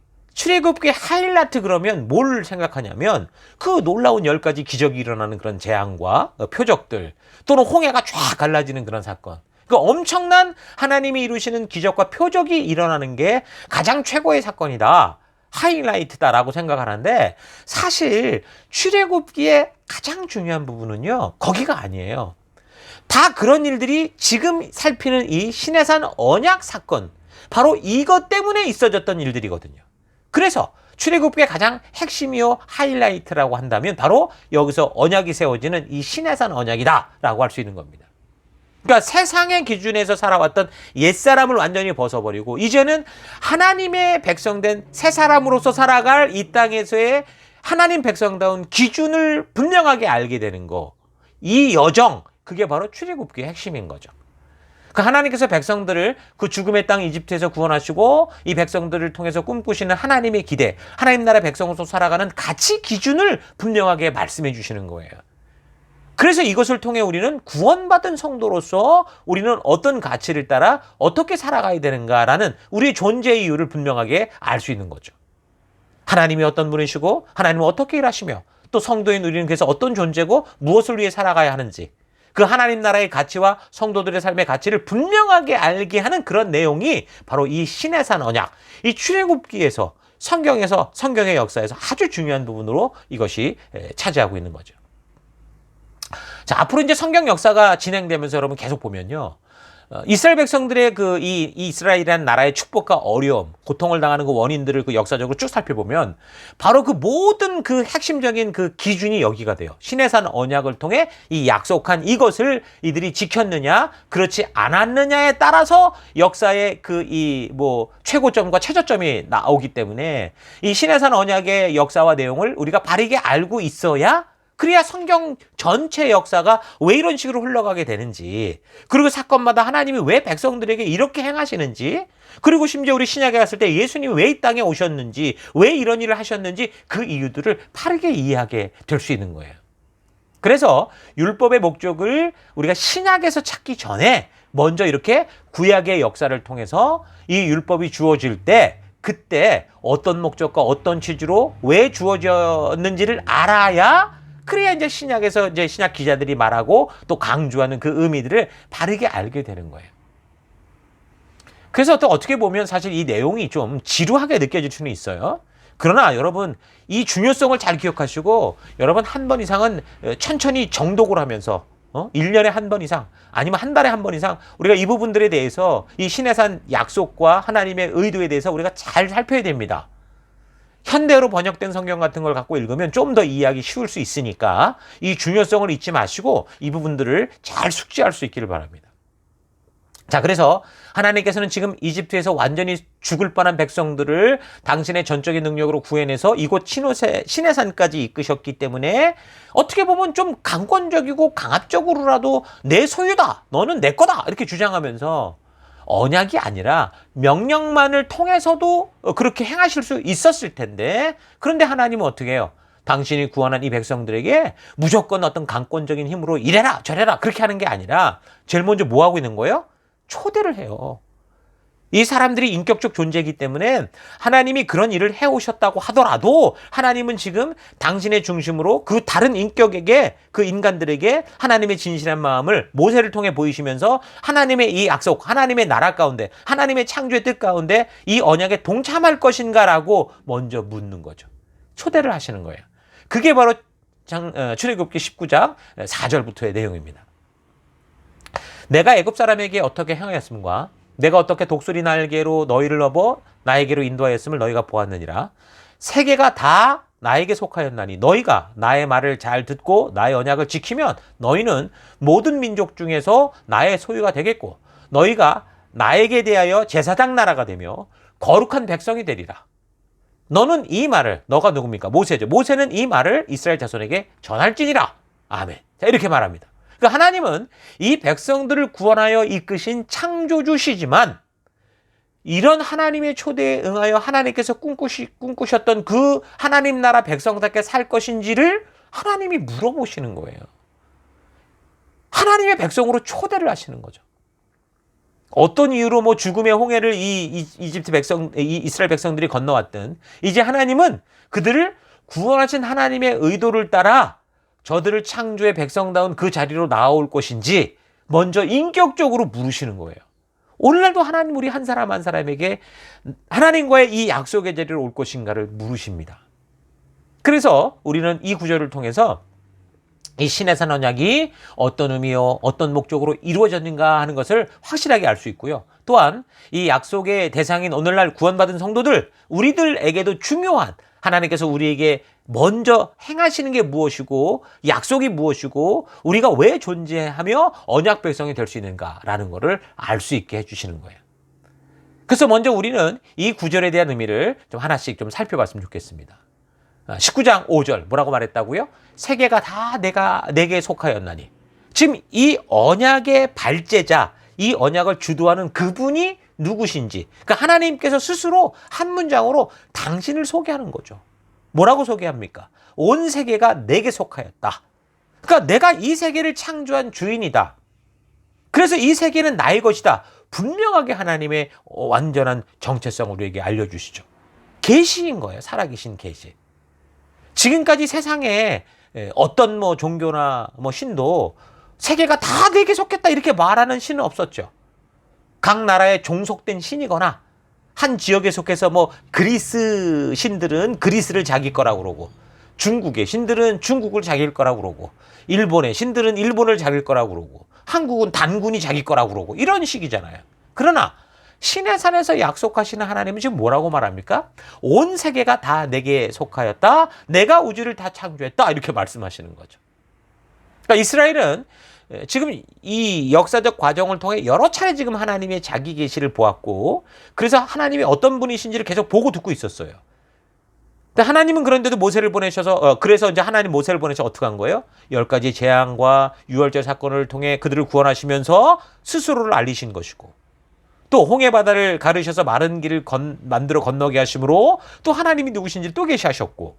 하이라이트 그러면 뭘 생각하냐면 그 놀라운 10가지 기적이 일어나는 그런 재앙과 표적들, 또는 홍해가 쫙 갈라지는 그런 사건. 그 엄청난 하나님이 이루시는 기적과 표적이 일어나는 게 가장 최고의 사건이다, 하이라이트다라고 생각하는데, 사실 출애굽기의 가장 중요한 부분은요, 거기가 아니에요. 다 그런 일들이 지금 살피는 이 시내산 언약 사건, 바로 이것 때문에 있어졌던 일들이거든요. 그래서 출애굽기의 가장 핵심이요 하이라이트라고 한다면 바로 여기서 언약이 세워지는 이 시내산 언약이다라고 할 수 있는 겁니다. 그러니까 세상의 기준에서 살아왔던 옛사람을 완전히 벗어버리고 이제는 하나님의 백성된 새 사람으로서 살아갈 이 땅에서의
하나님 백성다운 기준을 분명하게 알게 되는 거. 이 여정, 그게 바로 출애굽기의 핵심인 거죠. 그 하나님께서 백성들을 그 죽음의 땅 이집트에서 구원하시고 이 백성들을 통해서 꿈꾸시는 하나님의 기대, 하나님 나라 백성으로서 살아가는 가치 기준을 분명하게 말씀해 주시는 거예요. 그래서 이것을 통해 우리는 구원받은 성도로서 우리는 어떤 가치를 따라 어떻게 살아가야 되는가라는 우리의 존재의 이유를 분명하게 알 수 있는 거죠. 하나님이 어떤 분이시고 하나님은 어떻게 일하시며 또 성도인 우리는 그래서 어떤 존재고 무엇을 위해 살아가야 하는지, 그 하나님 나라의 가치와 성도들의 삶의 가치를 분명하게 알게 하는 그런 내용이 바로 이 시내산 언약, 이 출애굽기에서 성경의 역사에서 아주 중요한 부분으로 이것이 차지하고 있는 거죠. 자, 앞으로 이제 성경 역사가 진행되면서 여러분 계속 보면요. 이스라엘 백성들의 이 이스라엘이라는 나라의 축복과 어려움, 고통을 당하는 그 원인들을 그 역사적으로 쭉 살펴보면 바로 그 모든 그 핵심적인 그 기준이 여기가 돼요. 시내산 언약을 통해 이 약속한 이것을 이들이 지켰느냐, 그렇지 않았느냐에 따라서 역사의 최고점과 최저점이 나오기 때문에 이 시내산 언약의 역사와 내용을 우리가 바르게 알고 있어야 그래야 성경 전체 역사가 왜 이런 식으로 흘러가게 되는지, 그리고 사건마다 하나님이 왜 백성들에게 이렇게 행하시는지, 그리고 심지어 우리 신약에 갔을 때 예수님이 왜 이 땅에 오셨는지, 왜 이런 일을 하셨는지 그 이유들을 바르게 이해하게 될 수 있는 거예요. 그래서 율법의 목적을 우리가 신약에서 찾기 전에 먼저 이렇게 구약의 역사를 통해서 이 율법이 주어질 때 그때 어떤 목적과 어떤 취지로 왜 주어졌는지를 알아야, 그래야 이제 신약에서 이제 신약 기자들이 말하고 또 강조하는 그 의미들을 바르게 알게 되는 거예요. 그래서 또 어떻게 보면 사실 이 내용이 좀 지루하게 느껴질 수는 있어요. 그러나 여러분 이 중요성을 잘 기억하시고 여러분 한 번 이상은 천천히 정독을 하면서 1년에 한 번 이상 아니면 한 달에 한 번 이상 우리가 이 부분들에 대해서 이 시내산 약속과 하나님의 의도에 대해서 우리가 잘 살펴야 됩니다. 현대어로 번역된 성경 같은 걸 갖고 읽으면 좀 더 이해하기 쉬울 수 있으니까 이 중요성을 잊지 마시고 이 부분들을 잘 숙지할 수 있기를 바랍니다. 자, 그래서 하나님께서는 지금 이집트에서 완전히 죽을 뻔한 백성들을 당신의 전적인 능력으로 구해내서 이곳 시내산까지 이끄셨기 때문에 어떻게 보면 좀 강권적이고 강압적으로라도 내 소유다, 너는 내 거다 이렇게 주장하면서 언약이 아니라 명령만을 통해서도 그렇게 행하실 수 있었을 텐데, 그런데 하나님은 어떻게 해요? 당신이 구원한 이 백성들에게 무조건 어떤 강권적인 힘으로 이래라 저래라 그렇게 하는 게 아니라 제일 먼저 뭐 하고 있는 거예요? 초대를 해요. 이 사람들이 인격적 존재이기 때문에 하나님이 그런 일을 해오셨다고 하더라도 하나님은 지금 당신의 중심으로 그 다른 인격에게, 그 인간들에게 하나님의 진실한 마음을 모세를 통해 보이시면서 하나님의 이 약속, 하나님의 나라 가운데, 하나님의 창조의 뜻 가운데 이 언약에 동참할 것인가라고 먼저 묻는 거죠. 초대를 하시는 거예요. 그게 바로 출애굽기 19장 4절부터의 내용입니다. 내가 애굽 사람에게 어떻게 행하였음과 내가 어떻게 독수리 날개로 너희를 업어 나에게로 인도하였음을 너희가 보았느니라. 세계가 다 나에게 속하였나니 너희가 나의 말을 잘 듣고 나의 언약을 지키면 너희는 모든 민족 중에서 나의 소유가 되겠고 너희가 나에게 대하여 제사장 나라가 되며 거룩한 백성이 되리라. 너는 이 말을, 너가 누굽니까? 모세죠. 모세는 이 말을 이스라엘 자손에게 전할지니라. 아멘. 자, 이렇게 말합니다. 그러니까 하나님은 이 백성들을 구원하여 이끄신 창조주시지만 이런 하나님의 초대에 응하여 하나님께서 꿈꾸셨던 그 하나님 나라 백성답게 살 것인지를 하나님이 물어보시는 거예요. 하나님의 백성으로 초대를 하시는 거죠. 어떤 이유로 죽음의 홍해를 이 이스라엘 백성들이 건너왔든 이제 하나님은 그들을 구원하신 하나님의 의도를 따라 저들을 창조의 백성다운 그 자리로 나아올 것인지 먼저 인격적으로 물으시는 거예요. 오늘날도 하나님 우리 한 사람 한 사람에게 하나님과의 이 약속의 자리로 올 것인가를 물으십니다. 그래서 우리는 이 구절을 통해서 이 시내산 언약이 어떤 의미요, 어떤 목적으로 이루어졌는가 하는 것을 확실하게 알 수 있고요. 또한 이 약속의 대상인 오늘날 구원받은 성도들, 우리들에게도 중요한 하나님께서 우리에게 먼저 행하시는 게 무엇이고 약속이 무엇이고 우리가 왜 존재하며 언약 백성이 될 수 있는가라는 것을 알 수 있게 해주시는 거예요. 그래서 먼저 우리는 이 구절에 대한 의미를 좀 하나씩 좀 살펴봤으면 좋겠습니다. 19장 5절 뭐라고 말했다고요? 세계가 다 내게 속하였나니. 지금 이 언약의 발제자, 이 언약을 주도하는 그분이 누구신지, 그러니까 하나님께서 스스로 한 문장으로 당신을 소개하는 거죠. 뭐라고 소개합니까? 온 세계가 내게 속하였다. 그러니까 내가 이 세계를 창조한 주인이다. 그래서 이 세계는 나의 것이다. 분명하게 하나님의 완전한 정체성을 우리에게 알려주시죠. 계시인 거예요. 살아계신 계시. 지금까지 세상에 어떤 뭐 종교나 뭐 신도 세계가 다 내게 속했다 이렇게 말하는 신은 없었죠. 각 나라에 종속된 신이거나 한 지역에 속해서 뭐 그리스 신들은 그리스를 자기 거라고 그러고, 중국의 신들은 중국을 자기일 거라고 그러고, 일본의 신들은 일본을 자기일 거라고 그러고, 한국은 단군이 자기 거라고 그러고, 이런 식이잖아요. 그러나 신의 산에서 약속하시는 하나님은 지금 뭐라고 말합니까? 온 세계가 다 내게 속하였다. 내가 우주를 다 창조했다. 이렇게 말씀하시는 거죠. 그러니까 이스라엘은 지금 이 역사적 과정을 통해 여러 차례 지금 하나님의 자기 계시를 보았고, 그래서 하나님이 어떤 분이신지를 계속 보고 듣고 있었어요. 근데 하나님은 그런데도 모세를 보내셔서 그래서 이제 하나님 모세를 보내셔서 어떻게 한 거예요? 10가지 재앙과 유월절 사건을 통해 그들을 구원하시면서 스스로를 알리신 것이고, 또 홍해 바다를 가르셔서 마른 길을 만들어 건너게 하심으로 또 하나님이 누구신지를 또 계시하셨고,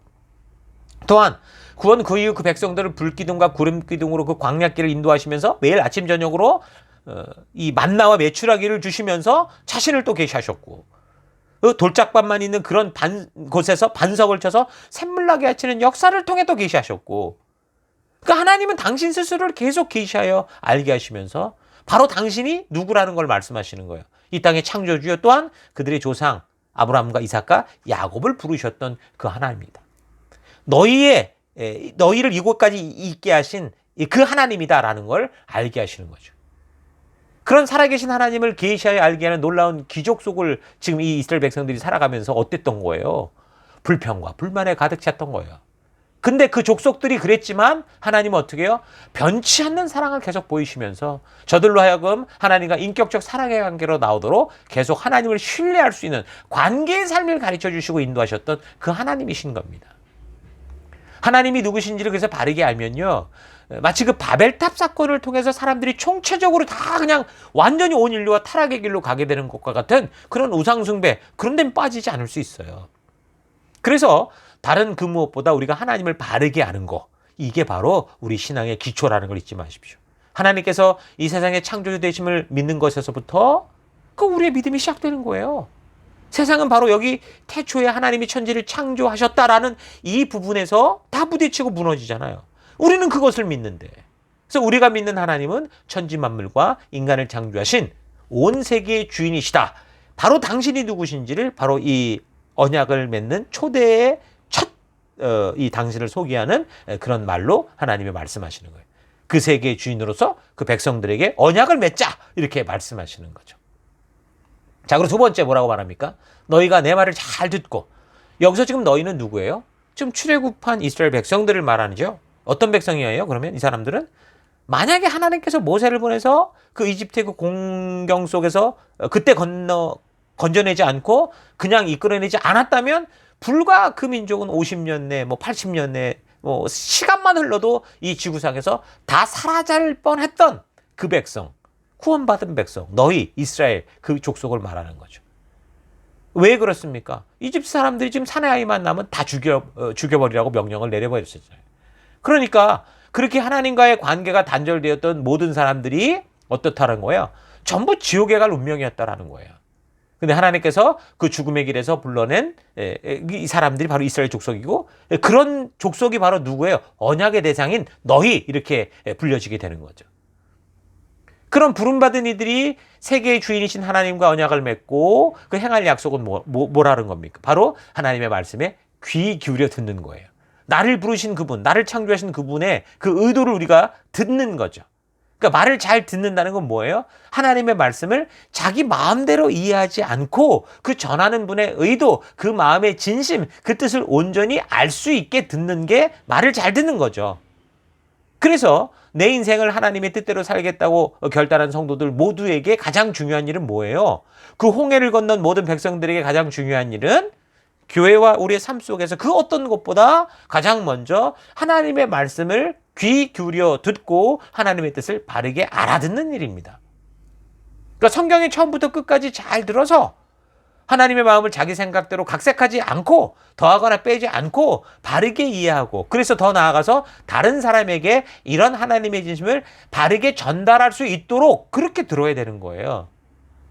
또한 구원 그 이후 그 백성들을 불기둥과 구름기둥으로 그 광야길을 인도하시면서 매일 아침 저녁으로 이 만나와 메추라기를 주시면서 자신을 또 계시하셨고, 돌짝밭만 있는 그런 곳에서 반석을 쳐서 샘물나게 하시는 역사를 통해 또 계시하셨고, 그러니까 하나님은 당신 스스로를 계속 계시하여 알게 하시면서 바로 당신이 누구라는 걸 말씀하시는 거예요. 이 땅의 창조주요, 또한 그들의 조상 아브라함과 이삭과 야곱을 부르셨던 그 하나님이다. 너희를 이곳까지 있게 하신 그 하나님이다라는 걸 알게 하시는 거죠. 그런 살아계신 하나님을 계시하여 알게 하는 놀라운 기적 속을 지금 이 이스라엘 백성들이 살아가면서 어땠던 거예요? 불평과 불만에 가득 찼던 거예요. 근데 그 족속들이 그랬지만 하나님은 어떻게 해요? 변치 않는 사랑을 계속 보이시면서 저들로 하여금 하나님과 인격적 사랑의 관계로 나오도록 계속 하나님을 신뢰할 수 있는 관계의 삶을 가르쳐 주시고 인도하셨던 그 하나님이신 겁니다. 하나님이 누구신지를 그래서 바르게 알면요, 마치 그 바벨탑 사건을 통해서 사람들이 총체적으로 다 그냥 완전히 온 인류가 타락의 길로 가게 되는 것과 같은 그런 우상숭배, 그런 데는 빠지지 않을 수 있어요. 그래서 다른 그 무엇보다 우리가 하나님을 바르게 아는 거, 이게 바로 우리 신앙의 기초라는 걸 잊지 마십시오. 하나님께서 이 세상의 창조주 되심을 믿는 것에서부터 그 우리의 믿음이 시작되는 거예요. 세상은 바로 여기 태초에 하나님이 천지를 창조하셨다라는 이 부분에서 다 부딪히고 무너지잖아요. 우리는 그것을 믿는데, 그래서 우리가 믿는 하나님은 천지 만물과 인간을 창조하신 온 세계의 주인이시다. 바로 당신이 누구신지를 바로 이 언약을 맺는 초대의 이 당신을 소개하는 그런 말로 하나님이 말씀하시는 거예요. 그 세계의 주인으로서 그 백성들에게 언약을 맺자, 이렇게 말씀하시는 거죠. 자, 그리고 두 번째 뭐라고 말합니까? 너희가 내 말을 잘 듣고. 여기서 지금 너희는 누구예요? 지금 출애굽한 이스라엘 백성들을 말하는죠. 어떤 백성이에요? 그러면 이 사람들은 만약에 하나님께서 모세를 보내서 그 이집트의 그 공경 속에서 그때 건져내지 않고 그냥 이끌어내지 않았다면 불과 그 민족은 50년 내, 뭐 80년 내, 뭐 시간만 흘러도 이 지구상에서 다 사라질 뻔했던 그 백성, 구원받은 백성, 너희 이스라엘 그 족속을 말하는 거죠. 왜 그렇습니까? 이집트 사람들이 지금 사내 아이만 나면 다 죽여버리라고 명령을 내려버렸었잖아요. 그러니까 그렇게 하나님과의 관계가 단절되었던 모든 사람들이 어떻다는 거예요? 전부 지옥에 갈 운명이었다라는 거예요. 근데 하나님께서 그 죽음의 길에서 불러낸 이 사람들이 바로 이스라엘 족속이고, 그런 족속이 바로 누구예요? 언약의 대상인 너희, 이렇게 불려지게 되는 거죠. 그런 부름받은 이들이 세계의 주인이신 하나님과 언약을 맺고 그 행할 약속은 뭐라는 겁니까? 바로 하나님의 말씀에 귀 기울여 듣는 거예요. 나를 부르신 그분, 나를 창조하신 그분의 그 의도를 우리가 듣는 거죠. 그러니까 말을 잘 듣는다는 건 뭐예요? 하나님의 말씀을 자기 마음대로 이해하지 않고 그 전하는 분의 의도, 그 마음의 진심, 그 뜻을 온전히 알 수 있게 듣는 게 말을 잘 듣는 거죠. 그래서 내 인생을 하나님의 뜻대로 살겠다고 결단한 성도들 모두에게 가장 중요한 일은 뭐예요? 그 홍해를 건넌 모든 백성들에게 가장 중요한 일은 교회와 우리의 삶 속에서 그 어떤 것보다 가장 먼저 하나님의 말씀을 귀 기울여 듣고 하나님의 뜻을 바르게 알아듣는 일입니다. 그러니까 성경이 처음부터 끝까지 잘 들어서 하나님의 마음을 자기 생각대로 각색하지 않고 더하거나 빼지 않고 바르게 이해하고, 그래서 더 나아가서 다른 사람에게 이런 하나님의 진심을 바르게 전달할 수 있도록 그렇게 들어야 되는 거예요.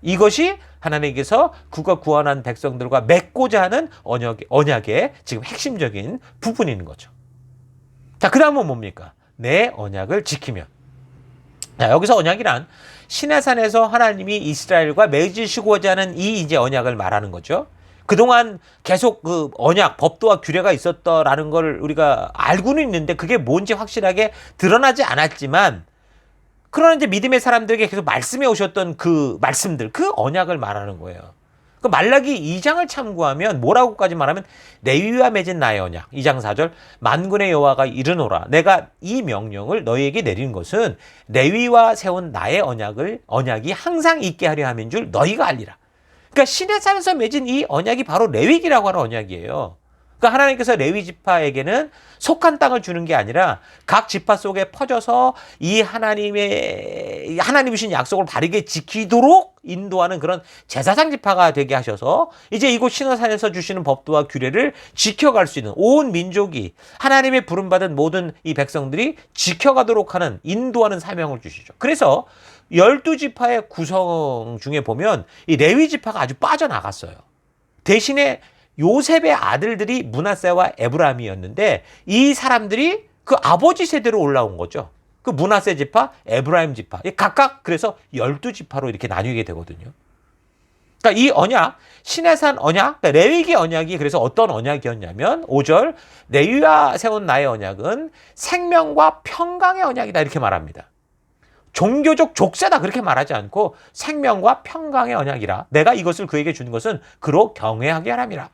이것이 하나님께서 그가 구원한 백성들과 맺고자 하는 언약의 지금 핵심적인 부분인 거죠. 자, 그 다음은 뭡니까? 내 언약을 지키면. 자, 여기서 언약이란 시내산에서 하나님이 이스라엘과 맺으시고자 하는 이 이제 언약을 말하는 거죠. 그동안 계속 그 언약, 법도와 규례가 있었다라는 걸 우리가 알고는 있는데 그게 뭔지 확실하게 드러나지 않았지만, 그러나 이제 믿음의 사람들에게 계속 말씀해 오셨던 그 말씀들, 그 언약을 말하는 거예요. 그 말라기 2장을 참고하면 뭐라고까지 말하면, 레위와 맺은 나의 언약 2장 4절, 만군의 여호와가 이르노라 내가 이 명령을 너희에게 내린 것은 레위와 세운 나의 언약이 항상 있게 하려 함인 줄 너희가 알리라. 그러니까 시내산에서 맺은 이 언약이 바로 레위기라고 하는 언약이에요. 그러니까 하나님께서 레위 지파에게는 속한 땅을 주는 게 아니라 각 지파 속에 퍼져서 이 하나님이 주신 약속을 바르게 지키도록 인도하는 그런 제사장 지파가 되게 하셔서 이제 이곳 시내산에서 주시는 법도와 규례를 지켜갈 수 있는 온 민족이, 하나님의 부름받은 모든 이 백성들이 지켜가도록 하는, 인도하는 사명을 주시죠. 그래서 12지파의 구성 중에 보면 이 레위 지파가 아주 빠져나갔어요. 대신에 요셉의 아들들이 므낫세와 에브라임이었는데 이 사람들이 그 아버지 세대로 올라온 거죠. 그 므낫세 지파, 에브라임 지파, 각각 그래서 12지파로 이렇게 나뉘게 되거든요. 그러니까 이 언약, 시내산 언약, 그러니까 레위기 언약이 그래서 어떤 언약이었냐면 5절, 레위와 세운 나의 언약은 생명과 평강의 언약이다 이렇게 말합니다. 종교적 족쇄다 그렇게 말하지 않고 생명과 평강의 언약이라 내가 이것을 그에게 준 것은 그로 경외하게 하람이라.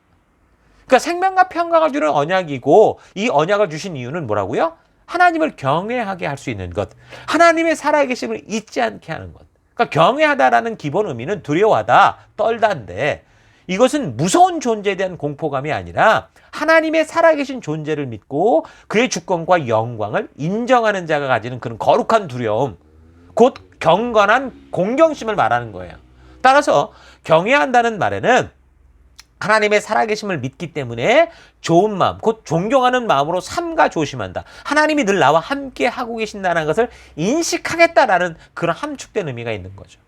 그러니까 생명과 평강을 주는 언약이고, 이 언약을 주신 이유는 뭐라고요? 하나님을 경외하게 할 수 있는 것, 하나님의 살아계심을 잊지 않게 하는 것. 그러니까 경외하다라는 기본 의미는 두려워하다, 떨다인데, 이것은 무서운 존재에 대한 공포감이 아니라 하나님의 살아계신 존재를 믿고 그의 주권과 영광을 인정하는 자가 가지는 그런 거룩한 두려움, 곧 경건한 공경심을 말하는 거예요. 따라서 경외한다는 말에는 하나님의 살아계심을 믿기 때문에 좋은 마음, 곧 존경하는 마음으로 삼가 조심한다. 하나님이 늘 나와 함께 하고 계신다는 것을 인식하겠다라는 그런 함축된 의미가 있는 거죠.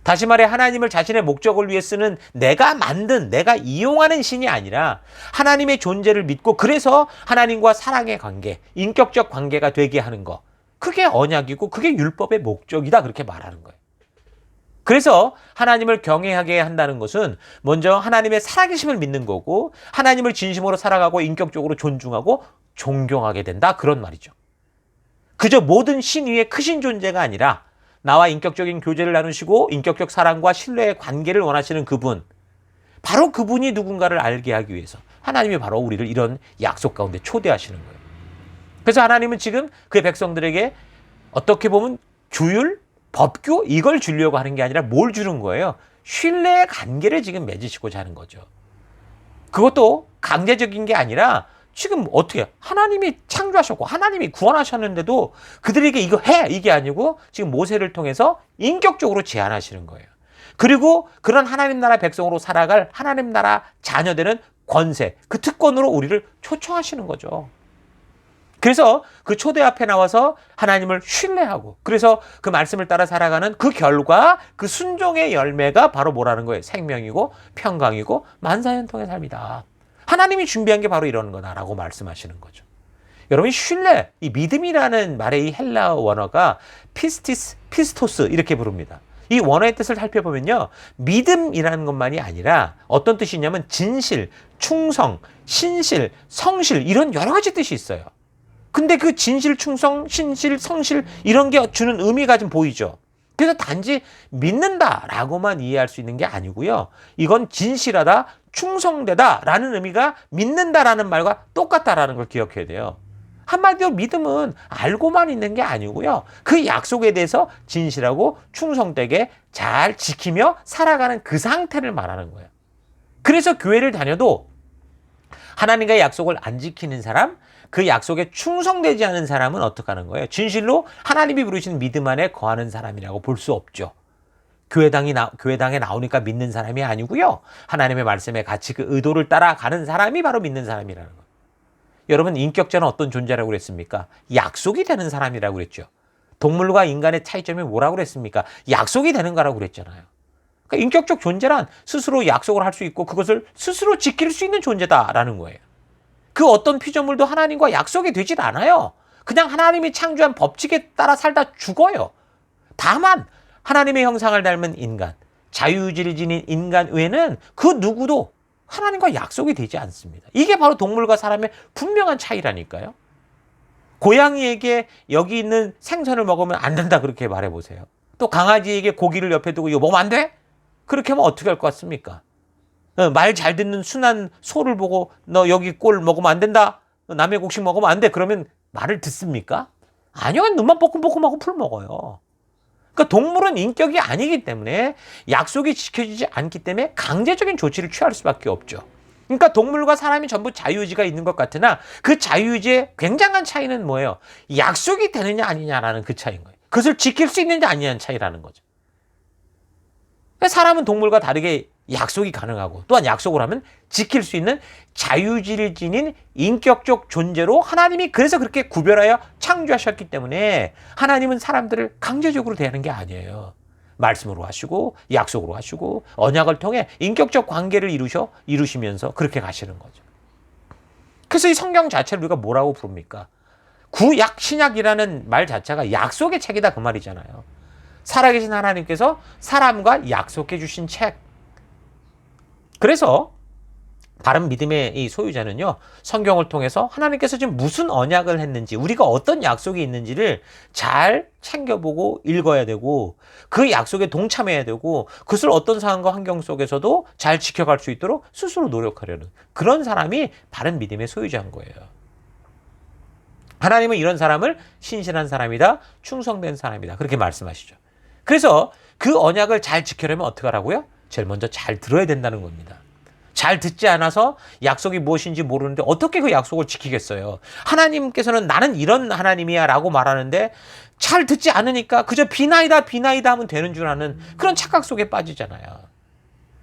다시 말해 하나님을 자신의 목적을 위해 쓰는 내가 만든, 내가 이용하는 신이 아니라 하나님의 존재를 믿고 그래서 하나님과 사랑의 관계, 인격적 관계가 되게 하는 것. 그게 언약이고 그게 율법의 목적이다 그렇게 말하는 거예요. 그래서 하나님을 경외하게 한다는 것은 먼저 하나님의 살아계심을 믿는 거고, 하나님을 진심으로 살아가고 인격적으로 존중하고 존경하게 된다 그런 말이죠. 그저 모든 신 위에 크신 존재가 아니라 나와 인격적인 교제를 나누시고 인격적 사랑과 신뢰의 관계를 원하시는 그분, 바로 그분이 누군가를 알게 하기 위해서 하나님이 바로 우리를 이런 약속 가운데 초대하시는 거예요. 그래서 하나님은 지금 그의 백성들에게 어떻게 보면 규율, 법규 이걸 주려고 하는 게 아니라 뭘 주는 거예요? 신뢰의 관계를 지금 맺으시고자 하는 거죠. 그것도 강제적인 게 아니라 지금 어떻게 하나님이 창조하셨고 하나님이 구원하셨는데도 그들에게 이거 해! 이게 아니고 지금 모세를 통해서 인격적으로 제안하시는 거예요. 그리고 그런 하나님 나라 백성으로 살아갈 하나님 나라 자녀되는 권세, 그 특권으로 우리를 초청하시는 거죠. 그래서 그 초대 앞에 나와서 하나님을 신뢰하고 그래서 그 말씀을 따라 살아가는 그 결과, 그 순종의 열매가 바로 뭐라는 거예요? 생명이고 평강이고 만사현통의 삶이다. 하나님이 준비한 게 바로 이런 거다라고 말씀하시는 거죠. 여러분, 신뢰, 이 믿음이라는 말의 이 헬라 원어가 피스토스 이렇게 부릅니다. 이 원어의 뜻을 살펴보면요, 믿음이라는 것만이 아니라 어떤 뜻이 있냐면 진실, 충성, 신실, 성실 이런 여러 가지 뜻이 있어요. 근데 그 진실, 충성, 신실, 성실 이런 게 주는 의미가 좀 보이죠. 그래서 단지 믿는다라고만 이해할 수 있는 게 아니고요. 이건 진실하다, 충성되다라는 의미가 믿는다라는 말과 똑같다라는 걸 기억해야 돼요. 한마디로 믿음은 알고만 있는 게 아니고요. 그 약속에 대해서 진실하고 충성되게 잘 지키며 살아가는 그 상태를 말하는 거예요. 그래서 교회를 다녀도 하나님과의 약속을 안 지키는 사람, 그 약속에 충성되지 않은 사람은 어떻게 하는 거예요? 진실로 하나님이 부르신 믿음 안에 거하는 사람이라고 볼 수 없죠. 교회당에 나오니까 믿는 사람이 아니고요. 하나님의 말씀에 같이 그 의도를 따라가는 사람이 바로 믿는 사람이라는 거예요. 여러분, 인격자는 어떤 존재라고 그랬습니까? 약속이 되는 사람이라고 그랬죠. 동물과 인간의 차이점이 뭐라고 그랬습니까? 약속이 되는 거라고 그랬잖아요. 그러니까 인격적 존재란 스스로 약속을 할 수 있고 그것을 스스로 지킬 수 있는 존재다라는 거예요. 그 어떤 피조물도 하나님과 약속이 되질 않아요. 그냥 하나님이 창조한 법칙에 따라 살다 죽어요. 다만 하나님의 형상을 닮은 인간, 자유의지를 지닌 인간 외에는 그 누구도 하나님과 약속이 되지 않습니다. 이게 바로 동물과 사람의 분명한 차이라니까요. 고양이에게 여기 있는 생선을 먹으면 안 된다 그렇게 말해보세요. 또 강아지에게 고기를 옆에 두고 이거 먹으면 안 돼? 그렇게 하면 어떻게 할 것 같습니까? 말 잘 듣는 순한 소를 보고 너 여기 꼴 먹으면 안 된다. 남의 곡식 먹으면 안 돼. 그러면 말을 듣습니까? 아니요. 눈만 뽀끔뽀끔하고 풀 먹어요. 그러니까 동물은 인격이 아니기 때문에 약속이 지켜지지 않기 때문에 강제적인 조치를 취할 수밖에 없죠. 그러니까 동물과 사람이 전부 자유의지가 있는 것 같으나 그 자유의지의 굉장한 차이는 뭐예요? 약속이 되느냐 아니냐라는 그 차이인 거예요. 그것을 지킬 수 있느냐 아니냐는 차이라는 거죠. 사람은 동물과 다르게 약속이 가능하고 또한 약속을 하면 지킬 수 있는 자유의지를 지닌 인격적 존재로 하나님이 그래서 그렇게 구별하여 창조하셨기 때문에 하나님은 사람들을 강제적으로 대하는 게 아니에요. 말씀으로 하시고 약속으로 하시고 언약을 통해 인격적 관계를 이루시면서 그렇게 가시는 거죠. 그래서 이 성경 자체를 우리가 뭐라고 부릅니까? 구약 신약이라는 말 자체가 약속의 책이다 그 말이잖아요. 살아계신 하나님께서 사람과 약속해 주신 책. 그래서 바른 믿음의 이 소유자는요, 성경을 통해서 하나님께서 지금 무슨 언약을 했는지, 우리가 어떤 약속이 있는지를 잘 챙겨보고 읽어야 되고, 그 약속에 동참해야 되고, 그것을 어떤 상황과 환경 속에서도 잘 지켜갈 수 있도록 스스로 노력하려는 그런 사람이 바른 믿음의 소유자인 거예요. 하나님은 이런 사람을 신실한 사람이다, 충성된 사람이다, 그렇게 말씀하시죠. 그래서 그 언약을 잘 지키려면 어떻게 하라고요? 제일 먼저 잘 들어야 된다는 겁니다. 잘 듣지 않아서 약속이 무엇인지 모르는데 어떻게 그 약속을 지키겠어요? 하나님께서는 나는 이런 하나님이야 라고 말하는데 잘 듣지 않으니까 그저 비나이다 하면 되는 줄 아는 그런 착각 속에 빠지잖아요.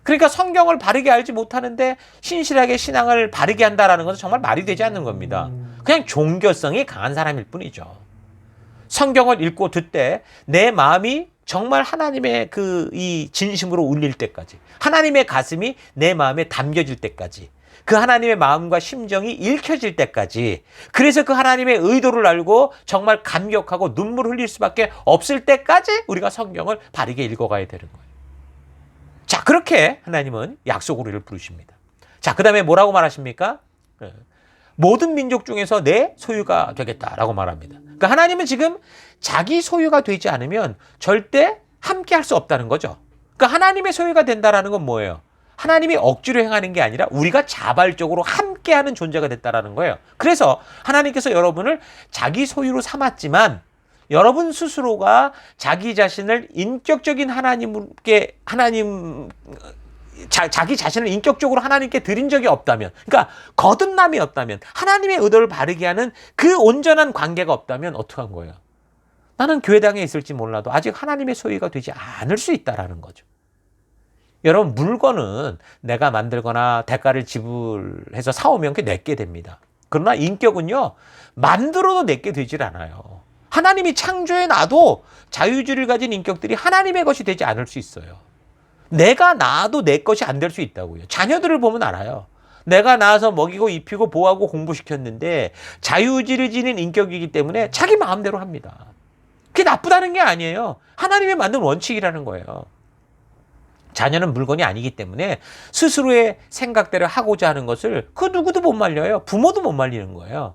그러니까 성경을 바르게 알지 못하는데 신실하게 신앙을 바르게 한다라는 것은 정말 말이 되지 않는 겁니다. 그냥 종교성이 강한 사람일 뿐이죠. 성경을 읽고 듣되 내 마음이 정말 하나님의 이 진심으로 울릴 때까지, 하나님의 가슴이 내 마음에 담겨질 때까지, 그 하나님의 마음과 심정이 읽혀질 때까지, 그래서 그 하나님의 의도를 알고 정말 감격하고 눈물을 흘릴 수밖에 없을 때까지 우리가 성경을 바르게 읽어가야 되는 거예요. 자, 그렇게 하나님은 약속으로 우리를 부르십니다. 자, 그 다음에 뭐라고 말하십니까? 모든 민족 중에서 내 소유가 되겠다라고 말합니다. 그러니까 하나님은 지금 자기 소유가 되지 않으면 절대 함께 할 수 없다는 거죠. 그러니까 하나님의 소유가 된다라는 건 뭐예요? 하나님이 억지로 행하는 게 아니라 우리가 자발적으로 함께하는 존재가 됐다라는 거예요. 그래서 하나님께서 여러분을 자기 소유로 삼았지만 여러분 스스로가 자기 자신을 인격적인 자기 자신을 인격적으로 하나님께 드린 적이 없다면, 그러니까 거듭남이 없다면, 하나님의 의도를 바르게 하는 그 온전한 관계가 없다면 어떡한 거예요? 나는 교회당에 있을지 몰라도 아직 하나님의 소유가 되지 않을 수 있다라는 거죠. 여러분, 물건은 내가 만들거나 대가를 지불해서 사오면 그게 내게 됩니다. 그러나 인격은요, 만들어도 내게 되질 않아요. 하나님이 창조해 놔도 자유주의를 가진 인격들이 하나님의 것이 되지 않을 수 있어요. 내가 낳아도 내 것이 안 될 수 있다고요. 자녀들을 보면 알아요. 내가 낳아서 먹이고 입히고 보호하고 공부시켰는데 자유의지를 지닌 인격이기 때문에 자기 마음대로 합니다. 그게 나쁘다는 게 아니에요. 하나님의 만든 원칙이라는 거예요. 자녀는 물건이 아니기 때문에 스스로의 생각대로 하고자 하는 것을 그 누구도 못 말려요. 부모도 못 말리는 거예요.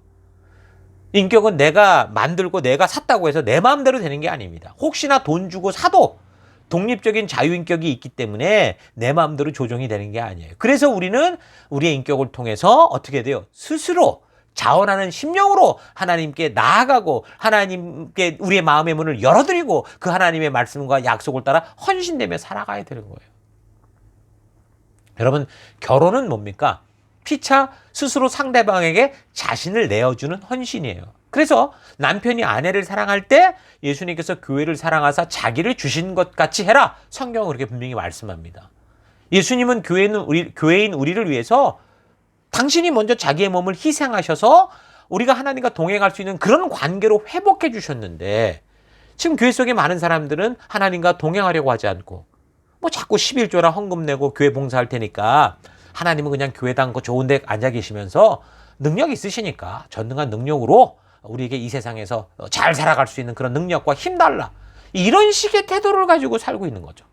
인격은 내가 만들고 내가 샀다고 해서 내 마음대로 되는 게 아닙니다. 혹시나 돈 주고 사도 독립적인 자유인격이 있기 때문에 내 마음대로 조정이 되는 게 아니에요. 그래서 우리는 우리의 인격을 통해서 어떻게 돼요? 스스로 자원하는 심령으로 하나님께 나아가고 하나님께 우리의 마음의 문을 열어드리고 그 하나님의 말씀과 약속을 따라 헌신되며 살아가야 되는 거예요. 여러분, 결혼은 뭡니까? 피차 스스로 상대방에게 자신을 내어주는 헌신이에요. 그래서 남편이 아내를 사랑할 때 예수님께서 교회를 사랑하사 자기를 주신 것 같이 해라. 성경은 그렇게 분명히 말씀합니다. 예수님은 교회인 우리를 위해서 당신이 먼저 자기의 몸을 희생하셔서 우리가 하나님과 동행할 수 있는 그런 관계로 회복해 주셨는데, 지금 교회 속에 많은 사람들은 하나님과 동행하려고 하지 않고 뭐 자꾸 11조나 헌금 내고 교회 봉사할 테니까, 하나님은 그냥 교회당 그 좋은 데 앉아 계시면서 능력이 있으시니까 전능한 능력으로 우리에게 이 세상에서 잘 살아갈 수 있는 그런 능력과 힘 달라. 이런 식의 태도를 가지고 살고 있는 거죠.